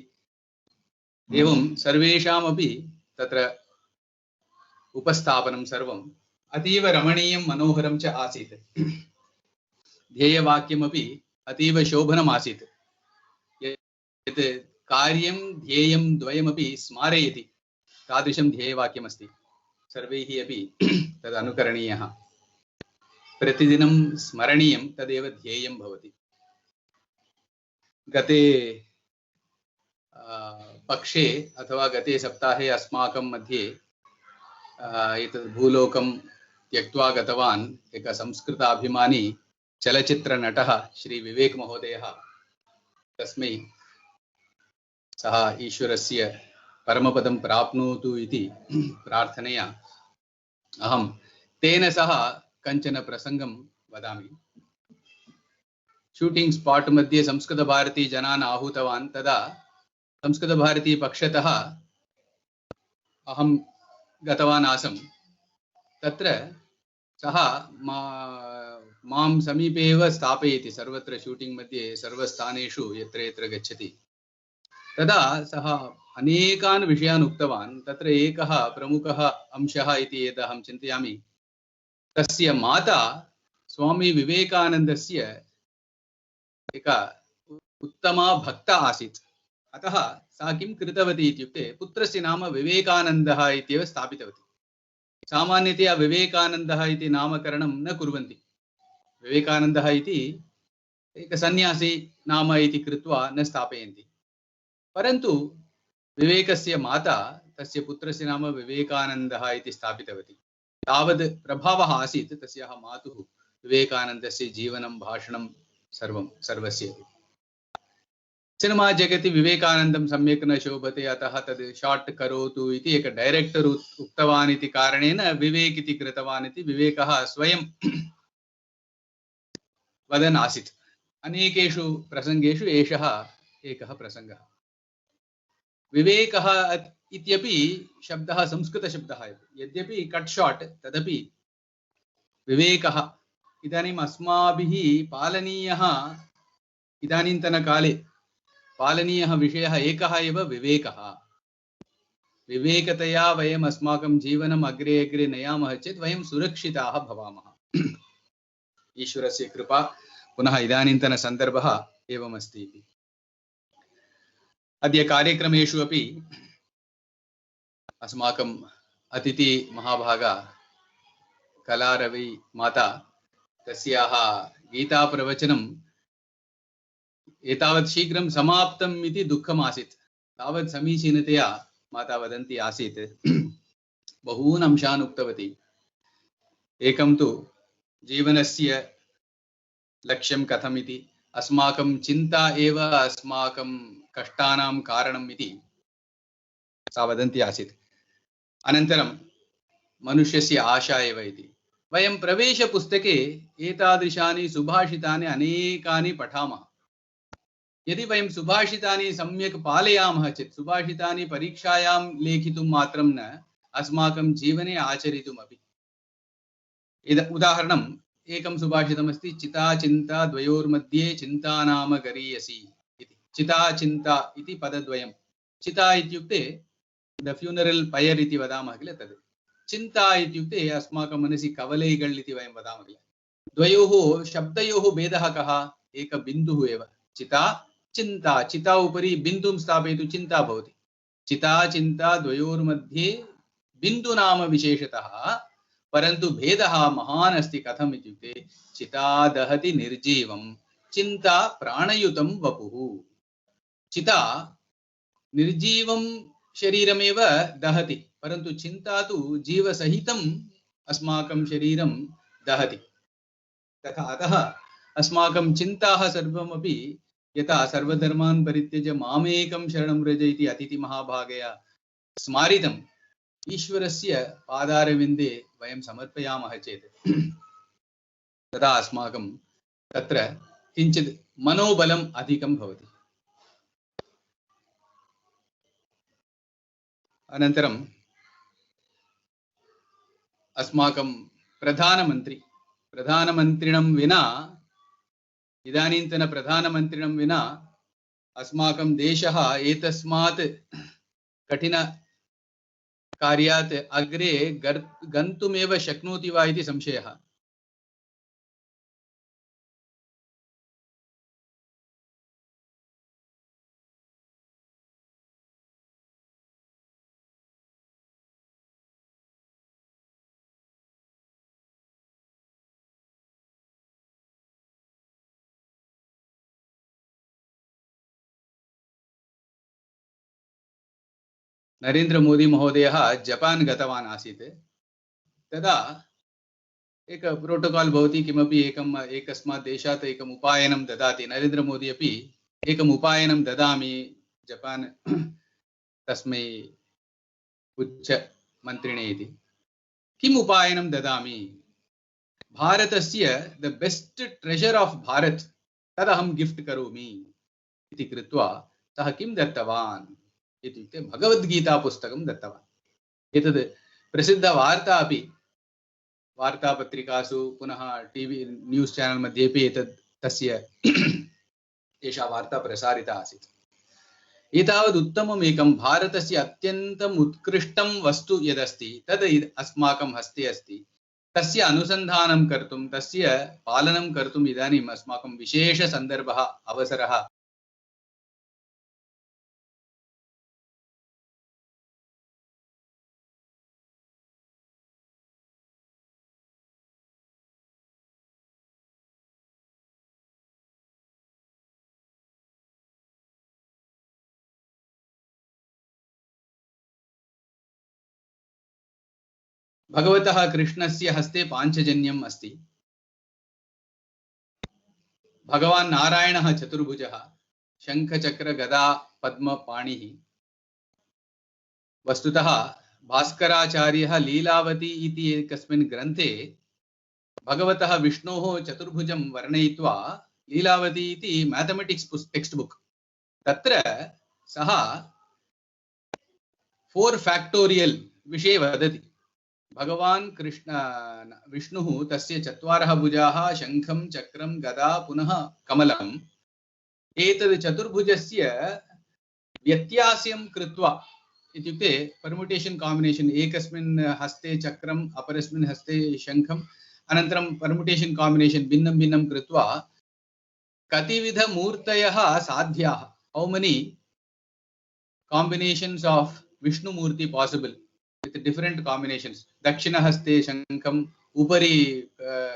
एवं सर्वेषामपि तत्र उपस्थापनं सर्वम् अतीव रमणीयं मनोहरं च आसीत्। ध्येयवाक्यमपि अतीव शोभनम् आसीत्। यत् कार्यं ध्येयं द्वयमपि स्मारयति तादृशं ध्येयवाक्यमस्ति। सर्वैः अपि तद् अनुकरणीयः, प्रतिदिनं स्मरणीयं, तदेव ध्येयं भवति। गते पक्षे अथवा गते सप्ताहे अस्माकं मध्ये एतत् भूलोकं त्यक्त्वा गतवान् एकः संस्कृताभिमानी चलचित्रनटः श्री विवेक महोदयः। तस्मै सः ईश्वरस्य परमपदं प्राप्नोतु इति प्रार्थनया अहं तेन सह कञ्चन प्रसङ्गं वदामि। शूटिंग स्पॉट मध्ये संस्कृतभारती जनान् आहूतवान्। तदा संस्कृतभारती पक्षतः अहं गतवान् आसम्। तत्र सः मां समीपे एव स्थापयति सर्वत्र शूटिंग मध्ये सर्वस्थानेषु यत्र यत्र गच्छति। तदा सः अनेकान् विषयान् उक्तवान्। तत्र एकः प्रमुखः अंशः इति यद् अहं चिन्तयामि, तस्य माता स्वामी विवेकानन्दस्य एका उत्तमा भक्ता आसीत्। अतः सा किं कृतवती इत्युक्ते पुत्रस्य नाम विवेकानन्दः इत्येव स्थापितवती। सामान्यतया विवेकानन्दः इति नामकरणं न कुर्वन्ति। विवेकानन्दः इति एक सन्यासी नाम इति कृत्वा न स्थापयन्ति। परन्तु विवेकस्य माता तस्य पुत्रस्य नाम विवेकानन्दः इति स्थापितवती। तावद् प्रभावः आसीत् तस्याः मातुः विवेकानन्दस्य जीवनं भाषणं सर्वस्य। सिनेमा जगति विवेकानन्दं सम्यक् न शोभते, अतः तद् शार्ट् करोतु इति एक डैरेक्टर् उक्तवान् इति कारणेन विवेक इति कृतवान् इति विवेकः स्वयं वदन् आसीत्। अनेकेषु प्रसङ्गेषु एषः एकः प्रसङ्गः। विवेकः इत्यपि शब्दः संस्कृतशब्दः, यद्यपि कट् शार्ट् तदपि विवेकः। इदानीम् अस्माभिः पालनीयः, इदानीन्तनकाले पालनीयः विषयः एकः एव, विवेकः। विवेकतया वयम् अस्माकं जीवनम् अग्रे अग्रे नयामः चेत् वयं सुरक्षिताः भवामः। ईश्वरस्य कृपा। पुनः इदानीन्तनसन्दर्भः एवमस्ति। अद्य कार्यक्रमेषु अपि अस्माकं अतिथि महाभागा कलारवि माता, तस्याः गीताप्रवचनं एतावत् शीघ्रं समाप्तम् इति दुःखम् आसीत्। तावत् समीचीनतया माता वदन्ती आसीत्। बहून् अंशान् उक्तवती। एकं तु जीवनस्य लक्ष्यं कथम् इति, अस्माकं चिन्ता एव अस्माकं कष्टानां कारणम् इति सा वदन्ती आसीत्। अनन्तरं मनुष्यस्य आशा एव इति। वयं प्रवेशपुस्तके एतादृशानि सुभाषितानि अनेकानि पठामः। यदि वयं सुभाषितानि सम्यक् पालयामः चेत् सुभाषितानि परीक्षायां लेखितुं मात्रं न, अस्माकं जीवने आचरितुमपि। उदाहरणम् एकं सुभाषितमस्ति, चिता चिन्ता द्वयोर्मध्ये चिन्ता नाम गरीयसी इति। चिता चिन्ता इति पदद्वयं। चिता इत्युक्ते द फ्यूनरल् पयर् इति वदामः किल, तद्। चिन्ता इत्युक्ते अस्माकं मनसि कवलैगळ् इति वयं वदामः किल। द्वयोः शब्दयोः भेदः कः? एक बिन्दुः एव। चिता चिन्ता, चिता उपरि बिन्दुं स्थापयितु चिन्ता भवति। चिता चिन्ता द्वयोर्मध्ये बिन्दु नाम विशेषतः, परन्तु भेदः महान् अस्ति। कथम् इत्युक्ते चिता दहति निर्जीवं, चिन्ता प्राणयुतं वपुः। चिता निर्जीवं शरीरमेव दहति, परन्तु चिन्ता तु जीवसहितम् अस्माकं शरीरं दहति। तथा अतः अस्माकं चिन्ताः सर्वमपि यथा सर्वधर्मान् परित्यज्य मामेकं शरणं व्रज इति अतिथिमहाभागया स्मारितम्, ईश्वरस्य पादारविन्दे वयं समर्पयामः चेत् तदा अस्माकं तत्र किञ्चित् मनोबलम् अधिकं भवति। अनन्तरम् अस्माकं प्रधानमन्त्रिणं विना इदानीन्तन प्रधानमन्त्रिणं विना अस्माकं देशः एतस्मात् कठिन कार्यात् अग्रे गन्तुमेव शक्नोति वा इति संशयः। नरेंद्र मोदी महोदयः जपान् गतवान् आसीत्। तदा एक प्रोटोकाल् भवति, किमपि एकस्मात् देशात् एकम् उपायनं ददाति। नरेंद्र मोदी अपि एकम् उपायनं ददामि जपान् तस्मै उच्च मन्त्रिणे इति। किम् उपायनं ददामि? भारतस्य the best treasure of Bharat तदहं गिफ्ट् करोमि इति कृत्वा सः किं दत्तवान् इत्युक्ते भगवद्गीता पुस्तकं दत्तवान्। एतद् प्रसिद्धवार्ता अपि वार्तापत्रिकासु पुनः टीवी न्यूस् चैनल् मध्येपि तस्य एषा वार्ता प्रसारिता आसीत्। एतावद् उत्तमम् एकं भारतस्य अत्यन्तम् उत्कृष्टं वस्तु यदस्ति तद् अस्माकं हस्ते अस्ति। तस्य अनुसन्धानं कर्तुं, तस्य पालनं कर्तुम् इदानीम् अस्माकं विशेषसन्दर्भः, अवसरः भगवतः कृष्णस्य हस्ते पाञ्चजन्यम् अस्ति। भगवान् नारायणः चतुर्भुजः, शङ्खचक्र गदा पद्मपाणिः। वस्तुतः भास्कराचार्यः लीलावती इति एकस्मिन् ग्रन्थे भगवतः विष्णोः चतुर्भुजं वर्णयित्वा लीलावती इति मैथमेटिक्स् टेक्स्ट् बुक्, तत्र सः 4 फैक्टोरियल् विषये वदति। भगवान् कृष्ण विष्णुः तस्य 4 भुजाः, शङ्खं चक्रं गदा पुनः कमलम्। एतद् चतुर्भुजस्य व्यत्यासं कृत्वा, इत्युक्ते परमुटेशन् काम्बिनेशन्, एकस्मिन् हस्ते चक्रम् अपरस्मिन् हस्ते शङ्खम्, अनन्तरं परमुटेशन् काम्बिनेशन् भिन्नं भिन्नं कृत्वा कतिविधमूर्तयः साध्याः, how many combinations of Vishnu Murti possible with different combinations. Dakshina haste shankam, upari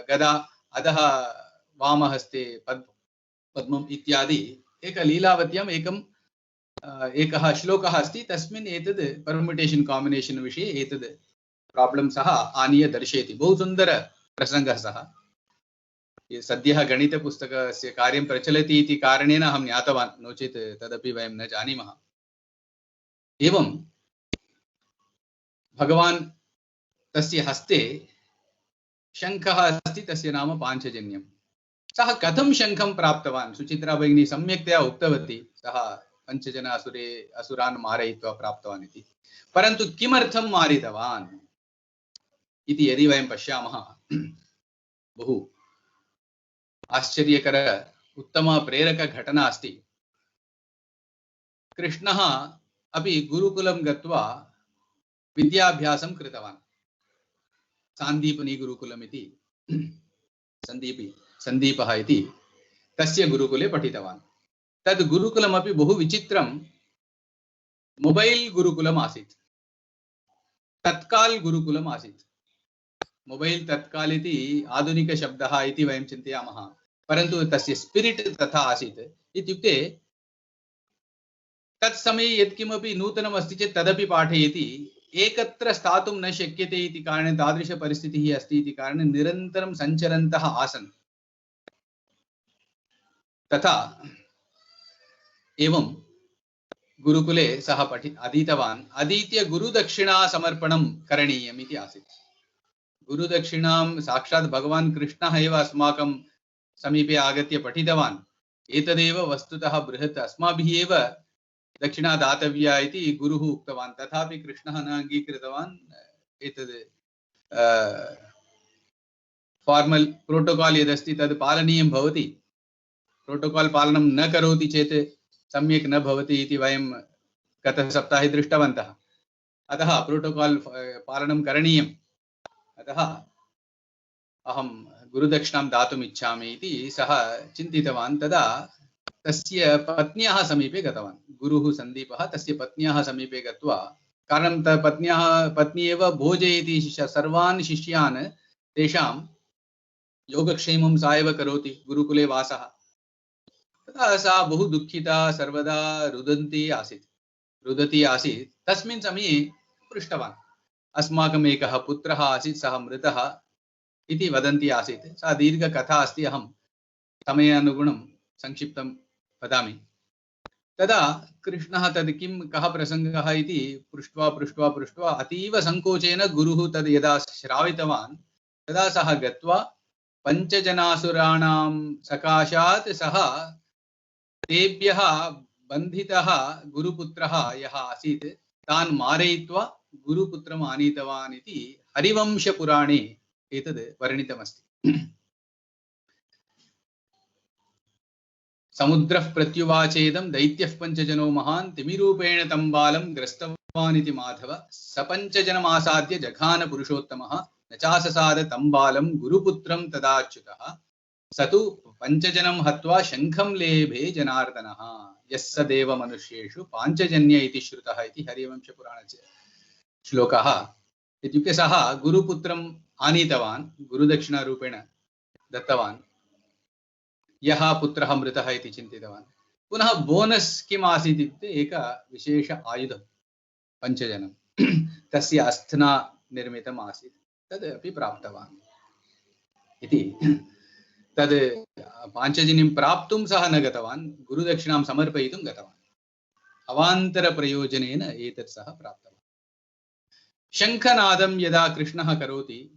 gada, adaha vama haste padmam ityadi. Eka leelavatyam ekam ekah shlokah asti, tasmin etad permutation combination vishe etad problem saha aniya darsheti. Bahu sundara prasangah saha. सद्यः गणितपुस्तकस्य कार्यं प्रचलति इति कारणेन अहं ज्ञातवान्, no चेत् तदपि वयं न जानीमः। एवं भगवान् तस्य हस्ते शङ्खः अस्ति, तस्य नाम पाञ्चजन्यम्। सः कथं शङ्खं प्राप्तवान्? सुचित्रा भगिनी सम्यक्तया उक्तवती, सः 5 जन असुरान् मारयित्वा प्राप्तवान् इति। परन्तु किमर्थं मारितवान् इति यदि वयं पश्यामः, बहु आश्चर्यकर उत्तम प्रेरक घटना अस्ति। कृष्णः अपि गुरुकुलं गत्वा विद्याभ्यासं कृतवान्। सान्दीपनी गुरुकुलम् इति, सन्दीपः इति तस्य गुरुकुले पठितवान्। तद् गुरुकुलमपि बहु विचित्रं, मोबैल् गुरुकुलम् आसीत्, तत्काल् गुरुकुलम् आसीत्। मोबैल् तत्काल इति आधुनिकशब्दः इति वयं चिन्तयामः, परन्तु तस्य स्पिरिट् तथा आसीत्। इत्युक्ते तत्समये यत्किमपि नूतनम् अस्ति चेत् तदपि पाठयति, एकत्र स्थातुं न शक्यते इति कारणेन, तादृशपरिस्थितिः अस्ति इति कारणेन निरन्तरं सञ्चरन्तः आसन्। तथा एवं गुरुकुले सः अधीतवान्। अधीत्य गुरुदक्षिणा समर्पणं करणीयम् इति आसीत्। गुरुदक्षिणां साक्षात् भगवान् कृष्णः एव अस्माकं समीपे आगत्य पठितवान्। एतदेव वस्तुतः बृहत्, अस्माभिः एव दक्षिणा दातव्या इति गुरुः उक्तवान्। तथापि कृष्णः न अङ्गीकृतवान्। एतद् फार्मल् प्रोटोकाल् यदस्ति तद् पालनीयं भवति। प्रोटोकाल् पालनं न करोति चेत् सम्यक् न भवति इति वयं गतसप्ताहे दृष्टवन्तः। अतः प्रोटोकाल् पालनं करणीयम्। अतः अहं गुरुदक्षिणां दातुम् इच्छामि इति सः चिन्तितवान्। तदा तस्य पत्न्याः समीपे गतवान्। गुरुः सन्दीपः तस्य पत्न्याः समीपे गत्वा, कारणं पत्नी एव भोजयति सर्वान् शिष्यान्, तेषां योगक्षेमं सा एव करोति, गुरुकुले वासः। तदा सा बहु दुःखिता, सर्वदा रुदती आसीत्। तस्मिन् समये पृष्टवान्, अस्माकम् एकः पुत्रः आसीत्, सः मृतः इति वदन्ती आसीत्। सा दीर्घकथा अस्ति, अहं समयानुगुणं संक्षिप्तं वदामि। तदा कृष्णः तद् किं कः प्रसङ्गः इति पृष्ट्वा अतीव सङ्कोचेन गुरुः तद् यदा श्रावितवान्, तदा सः गत्वा पञ्चजनासुराणां सकाशात् सः तेभ्यः बन्धितः गुरुपुत्रः यः आसीत् तान् मारयित्वा गुरुपुत्रम् आनीतवान् इति हरिवंशपुराणे एतद् वर्णितमस्ति। समुद्रः प्रत्युवाचेदं दैत्यः पञ्चजनो महान् तिमिरूपेण तं बालं ग्रस्तवान् इति माधव सपञ्चजनमासाद्य जघान पुरुषोत्तमः न चाससाद तं बालं गुरुपुत्रं तदाच्युतः स तु पञ्चजनं हत्वा शङ्खं लेभे जनार्दनः यस्स देव मनुष्येषु पाञ्चजन्य इति श्रुतः इति हरिवंशपुराणस्य श्लोकः। इत्युक्ते सः गुरुपुत्रम् आनीतवान्, गुरुदक्षिणारूपेण दत्तवान्। यः पुत्रः मृतः इति चिन्तितवान्। पुनः बोनस् किम् आसीत् इत्युक्ते एक विशेष आयुधं पञ्चजनं तस्य अस्थना निर्मितम् आसीत्, तदपि प्राप्तवान् इति। तद् पाञ्चजन्यं प्राप्तुं सः न गतवान्, गुरुदक्षिणां समर्पयितुं गतवान्। अवान्तरप्रयोजनेन एतत् सः प्राप्तवान्। शङ्खनादं यदा कृष्णः करोति,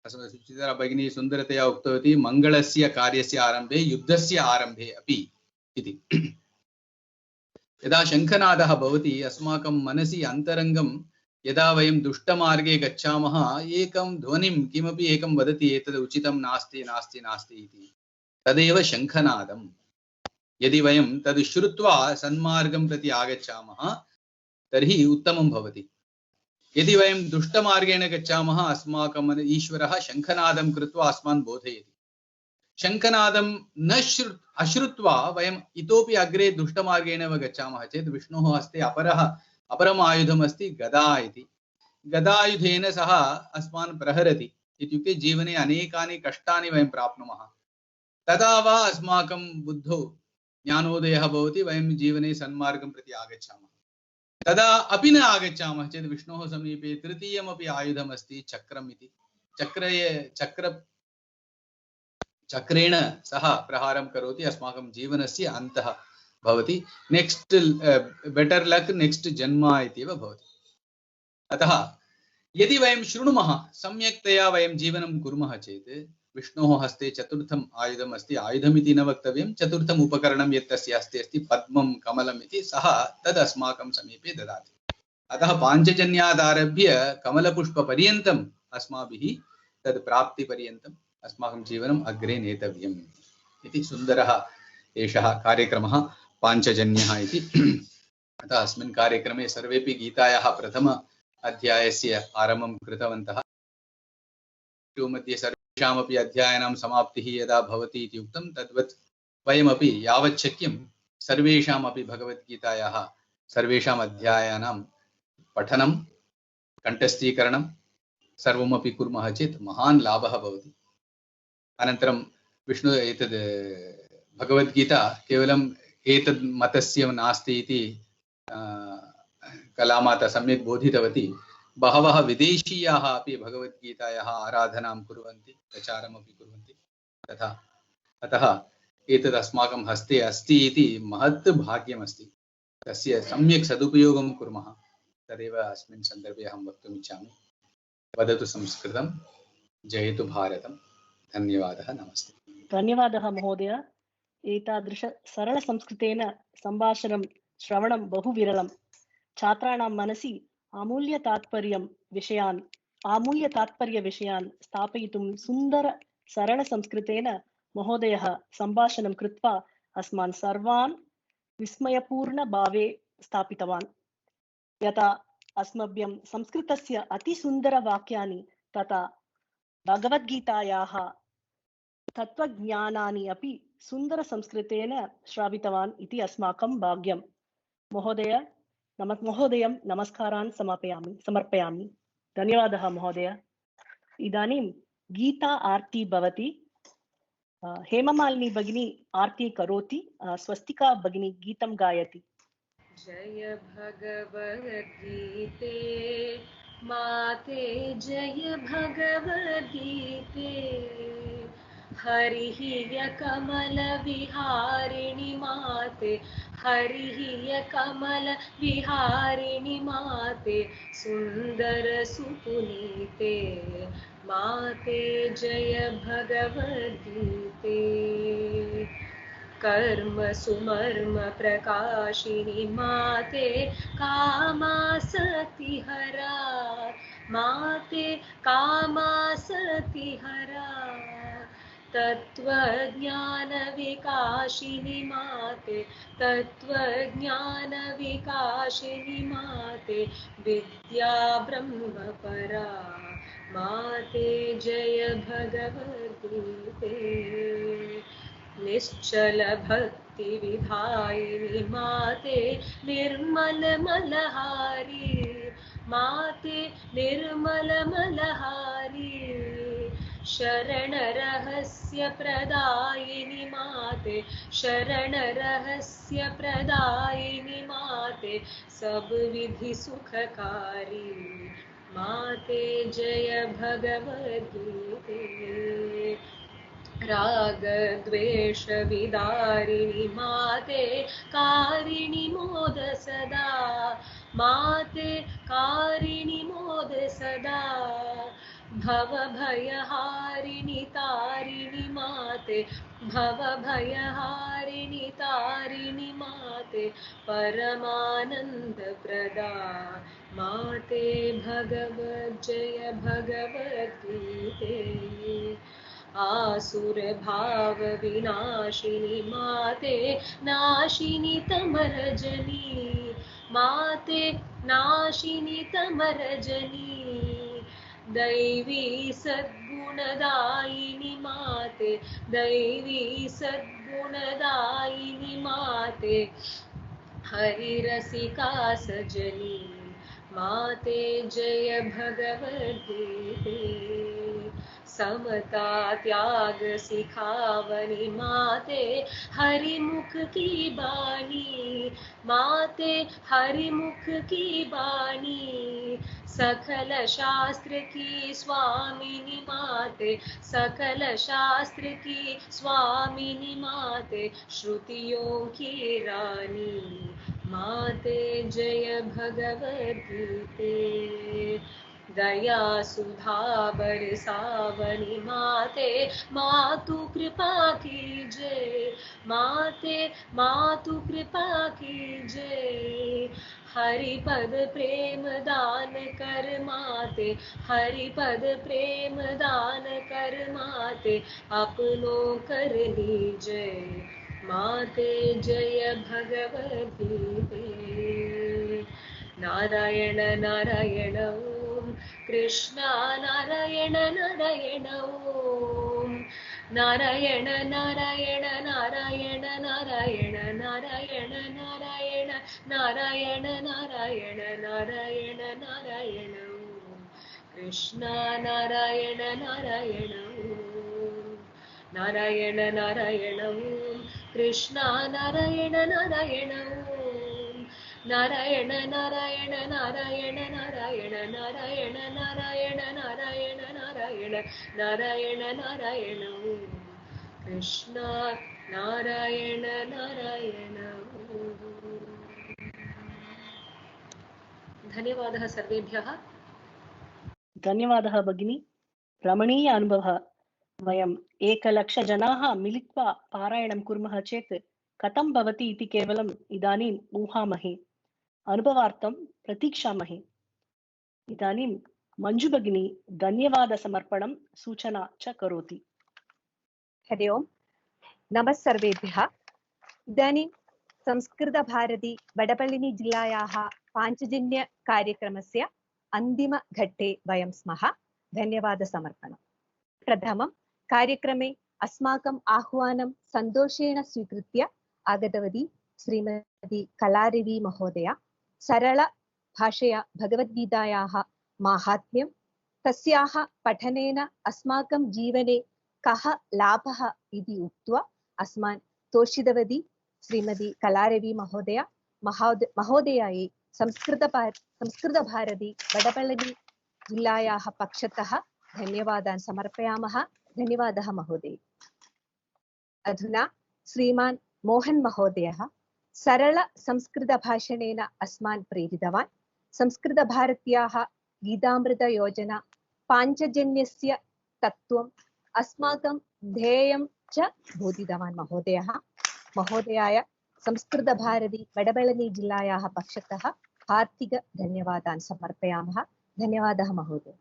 सुचित्रा भगिनी सुन्दरतया उक्तवती, मङ्गलस्य कार्यस्य आरम्भे युद्धस्य आरम्भे अपि इति। यदा शङ्खनादः भवति, अस्माकं मनसि अन्तरङ्गं यदा वयं दुष्टमार्गे गच्छामः, एकं ध्वनिं किमपि एकं वदति, एतद् उचितं नास्ति नास्ति नास्ति इति। तदेव शङ्खनादं। यदि वयं तद् श्रुत्वा सन्मार्गं प्रति आगच्छामः तर्हि उत्तमं भवति। यदि वयं दुष्टमार्गेण गच्छामः, अस्माकं ईश्वरः शङ्खनादं कृत्वा अस्मान् बोधयति। शङ्खनादं न अश्रुत्वा वयम् इतोपि अग्रे दुष्टमार्गेण गच्छामः चेत् विष्णोः हस्ते अपरम् आयुधमस्ति गदा इति। गदायुधेन सः अस्मान् प्रहरति, इत्युक्ते जीवने अनेकानि कष्टानि वयं प्राप्नुमः। तदा वा अस्माकं बुद्धौ ज्ञानोदयः भवति, वयं जीवने सन्मार्गं प्रति आगच्छामः। तदा अपि न आगच्छामः चेत् विष्णोः समीपे तृतीयमपि आयुधमस्ति, चक्रम् इति। चक्रेण सः प्रहारं करोति, अस्माकं जीवनस्य अन्तः भवति। नेक्स्ट् बेटर् लक् नेक्स्ट् जन्म इत्येव भवति। अतः यदि वयं शृणुमः, सम्यक्तया वयं जीवनं कुर्मः चेत् विष्णोः हस्ते चतुर्थम् आयुधम् अस्ति। आयुधमिति न वक्तव्यं, चतुर्थम् उपकरणं यत् तस्य हस्ते अस्ति, पद्मं कमलम् इति, सः तद् अस्माकं समीपे ददाति। अतः पाञ्चजन्यादारभ्य कमलपुष्पपर्यन्तम् अस्माभिः तद् प्राप्तिपर्यन्तम् अस्माकं जीवनम् अग्रे नेतव्यम् इति सुन्दरः एषः कार्यक्रमः पाञ्चजन्यः इति। अतः अस्मिन् कार्यक्रमे सर्वेपि गीतायाः प्रथम अध्यायस्य आरम्भं कृतवन्तः। मध्ये सर्वेषामपि अध्यायानां समाप्तिः यदा भवति इति उक्तं, तद्वत् वयमपि यावत् शक्यं सर्वेषामपि भगवद्गीतायाः सर्वेषाम् अध्यायानां पठनं, कण्ठस्थीकरणं सर्वमपि कुर्मः चेत् महान् लाभः भवति। अनन्तरं विष्णु एतद् भगवद्गीता केवलम् एतद् मतस्य नास्ति इति कलामाता सम्यक् बोधितवती। बहवः विदेशीयाः अपि भगवद्गीतायाः आराधनां कुर्वन्ति, प्रचारमपि कुर्वन्ति तथा। अतः एतद् अस्माकं हस्ते अस्ति इति महत् भाग्यमस्ति। तस्य सम्यक् सदुपयोगं कुर्मः, तदेव अस्मिन् सन्दर्भे अहं वक्तुम् इच्छामि। वदतु संस्कृतं, जयतु भारतं। धन्यवादः, नमस्ते। धन्यवादः महोदय। एतादृश सरलसंस्कृतेन सम्भाषणं श्रवणं बहु विरलं। छात्राणां मनसि आमूल्यतात्पर्यविषयान् स्थापयितुं सुन्दर सरलसंस्कृतेन महोदयः सम्भाषणं कृत्वा अस्मान् सर्वान् विस्मयपूर्णभावे स्थापितवान्। यथा अस्मभ्यं संस्कृतस्य अतिसुन्दरवाक्यानि तथा भगवद्गीतायाः तत्त्वज्ञानानि अपि सुन्दरसंस्कृतेन श्रावितवान् इति अस्माकं भाग्यं। महोदयं नमस्कारान् समर्पयामि। धन्यवादः महोदय। इदानीं गीता आरती भवति। हेममालिनी भगिनी आरती करोति। स्वस्तिका भगिनी गीतं गायति। जय भगवद्गीते माते जय भगवद्गीते हरिः य कमलविहारिणि माते हरिः य कमलविहारिणि माते सुन्दरसुपुनीते माते जय भगवद्गीते कर्म सुमर्म प्रकाशिनी माते कामासक्तिहरा माते कामासक्तिहरा तत्त्वज्ञान विकाशिनी माते तत्त्वज्ञान विकाशिनी माते विद्या ब्रह्मपरा माते जय भगवद्गीते निश्चल भक्ति विधायिनी माते निर्मल मलहारी माते निर्मल मलहारी शरण रहस्य प्रदायिनी माते शरण रहस्य प्रदायिनी माते सब विधि सुखकारी माते जय भगवद्गीते राग द्वेष विदारिणी माते कारिणी मोद सदा माते कारिणी मोद सदा भव भयहारिणी तारिणी माते भव भयहारिणी तारिणी माते परमानंद प्रदा माते भगवत् जय भगवद्गीते आसुर भाव विनाशिनी माते नाशिनी तमरजनी माते नाशिनी तमरजनी दैवी सद्गुणदायिनी माते दैवी सद्गुणदायिनी माते हरिरसिका सजनी माते जय भगवद्गीते समता त्याग सिखावनी माते हरिमुख की बानी माते हरिमुख की बानी सकल शास्त्र की स्वामिनी माते सकल शास्त्र की स्वामिनी माते श्रुतियों की रानी माते जय भगवद्गीते दया सुधा बरसावनी माते मातु कृपा कीजे माते मातु कृपा कीजे हरिपद प्रेम दान कर माते हरिपद प्रेम दान कर माते अपनो कर लीजे माते जय भगवद्गीते नारायण नारायण ओम कृष्ण नारायण नारायण ओम नारायण नारायण नारायण नारायण नारायण नारायण नारायण नारायण नारायण नारायण ओम कृष्ण नारायण नारायण ओम नारायण नारायण ओम कृष्ण नारायण नारायण ओम नारायण नारायण नारायण नारायण नारायण नारायण नारायण नारायण नारायण नारायण ओम कृष्ण नारायण नारायण ओम। धन्यवादः सर्वेभ्यः। धन्यवादः भगिनी। रमणीय अनुभवः। वयम् 1,00,000 जनाः मिलित्वा पारायणं कुर्मः चेत् कथं भवति इति केवलम् इदानीम् ऊहामहे, अनुभवार्थं प्रतीक्षामहे। इदानीं मञ्जु भगिनी धन्यवादसमर्पणं सूचना च करोति। हरि ओम्। नमः सर्वेभ्यः। इदानीं संस्कृतभारती वडपळ्ळि जिल्लायाः पाञ्चजन्यकार्यक्रमस्य अन्तिमघट्टे वयं स्मः। धन्यवादसमर्पणम्। प्रथमं कार्यक्रमे अस्माकम् आह्वानं सन्तोषेण स्वीकृत्य आगतवती श्रीमती कलारवी महोदया सरलभाषया भगवद्गीतायाः माहात्म्यं तस्याः पठनेन अस्माकं जीवने कः लाभः इति उक्त्वा अस्मान् तोषितवती श्रीमती कलारवी महोदया महोदयायै संस्कृतभारती वडपळ्ळि जिल्लायाः पक्षतः धन्यवादान् समर्पयामः। धन्यवादः महोदय। अधुना श्रीमान् मोहन महोदयः सरल संस्कृतभाषणेन अस्मान् प्रेरितवान्। संस्कृतभारत्याः गीतामृतयोजना पाञ्चजन्यस्य तत्त्वम् अस्माकं ध्येयं च बोधितवान् महोदयः। महोदयाय संस्कृतभारती वडपळ्ळि जिल्लायाः पक्षतः हार्दिक धन्यवादान् समर्पयामः। धन्यवादः महोदय।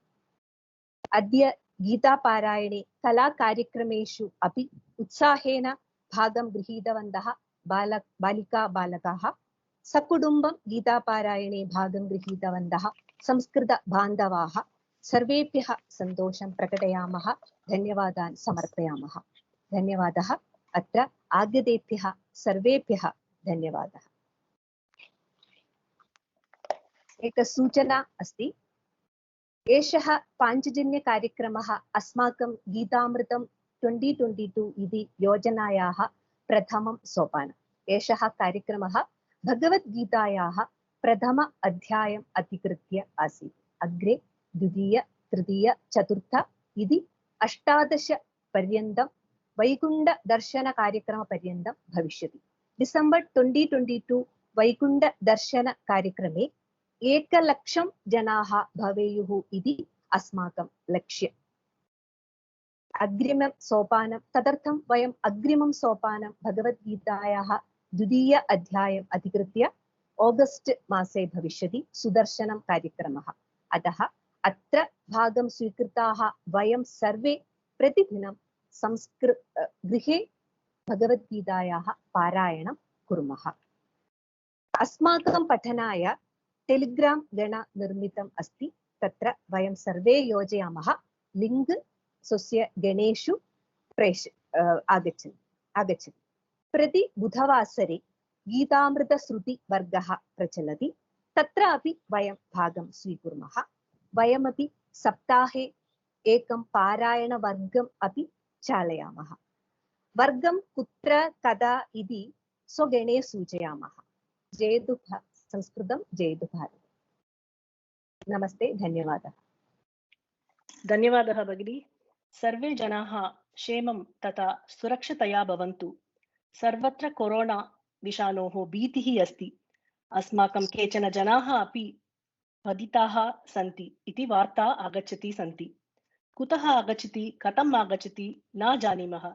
अद्य गीतापारायणे कलाकार्यक्रमेषु अपि उत्साहेन भागं गृहीतवन्तः बालिका बालकाः। सकुटुम्बं गीतापारायणे भागं गृहीतवन्तः संस्कृतबान्धवाः सर्वेभ्यः सन्तोषं प्रकटयामः। धन्यवादान् समर्पयामः। धन्यवादः। अत्र आगतेभ्यः सर्वेभ्यः धन्यवादः। एक सूचना अस्ति। एषः पाञ्चजन्यकार्यक्रमः अस्माकं गीतामृतं 2022 इति योजनायाः प्रथमं सोपानम्। एषः कार्यक्रमः भगवद्गीतायाः प्रथम अध्यायम् अधिकृत्य आसीत्। अग्रे द्वितीय तृतीय चतुर्थ इति 18 पर्यन्तं वैकुण्ठदर्शनकार्यक्रमपर्यन्तं भविष्यति। डिसेम्बर् 2022 वैकुण्ठदर्शनकार्यक्रमे 1,00,000 जनाः भवेयुः इति अस्माकं लक्ष्यम्। अग्रिमं सोपानं तदर्थं वयम् अग्रिमं सोपानं भगवद्गीतायाः द्वितीय अध्यायम् अधिकृत्य ऑगस्ट मासे भविष्यति सुदर्शनं कार्यक्रमः। अतः अत्र भागं स्वीकृताः वयं सर्वे प्रतिदिनं गृहे भगवद्गीतायाः पारायणं कुर्मः। अस्माकं पठनाय टेलिग्राम गण निर्मितम् अस्ति। तत्र वयं सर्वे योजयामः। लिङ्क् स्वस्य गणेषु आगच्छति। प्रति बुधवासरे गीतामृतश्रुतिवर्गः प्रचलति। तत्रापि वयं भागं स्वीकुर्मः। वयमपि सप्ताहे एकं पारायणवर्गम् अपि चालयामः। वर्गं कुत्र कदा इति स्वगणे सूचयामः। जयतु संस्कृतं, जयतु भारतम्। नमस्ते, धन्यवादः। धन्यवादः भगिनी। सर्वे जनाः क्षेमं तथा सुरक्षितया भवन्तु। सर्वत्र कोरोना विषाणोः भीतिः अस्ति। अस्माकं केचन जनाः अपि बाधिताः सन्ति इति वार्ता आगच्छति सन्ति। कुतः आगच्छति, कथम् आगच्छति न जानीमः।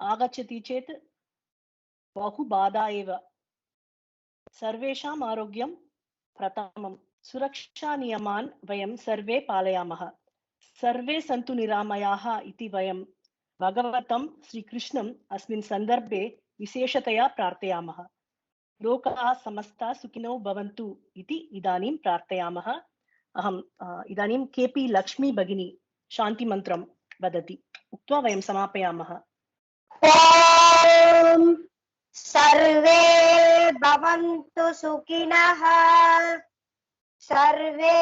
आगच्छति चेत् बहु बाधा एव। सर्वेषाम् आरोग्यं प्रथमं। सुरक्षा नियमान् वयं सर्वे पालयामः। सर्वे सन्तु निरामयाः इति वयं भगवतं श्रीकृष्णम् अस्मिन् सन्दर्भे विशेषतया प्रार्थयामः। लोकाः समस्ताः सुखिनो भवन्तु इति इदानीं प्रार्थयामः। अहम् इदानीं केपी लक्ष्मी भगिनी शान्तिमन्त्रं वदति। उक्त्वा वयं समापयामः। ॐ सर्वे भवन्तु सुखिनः, सर्वे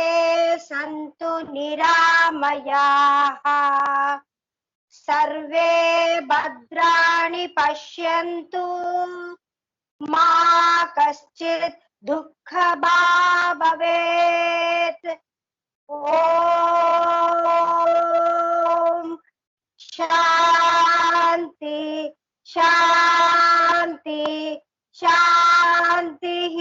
सन्तु निरामयाः, सर्वे भद्राणि पश्यन्तु, मा कश्चित् दुःखभाग् भवेत्। ॐ शान्ति शान्ति शान्तिः।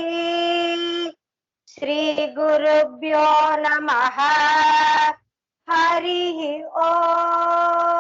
श्री गुरुभ्यो नमः। हरिः ओम्।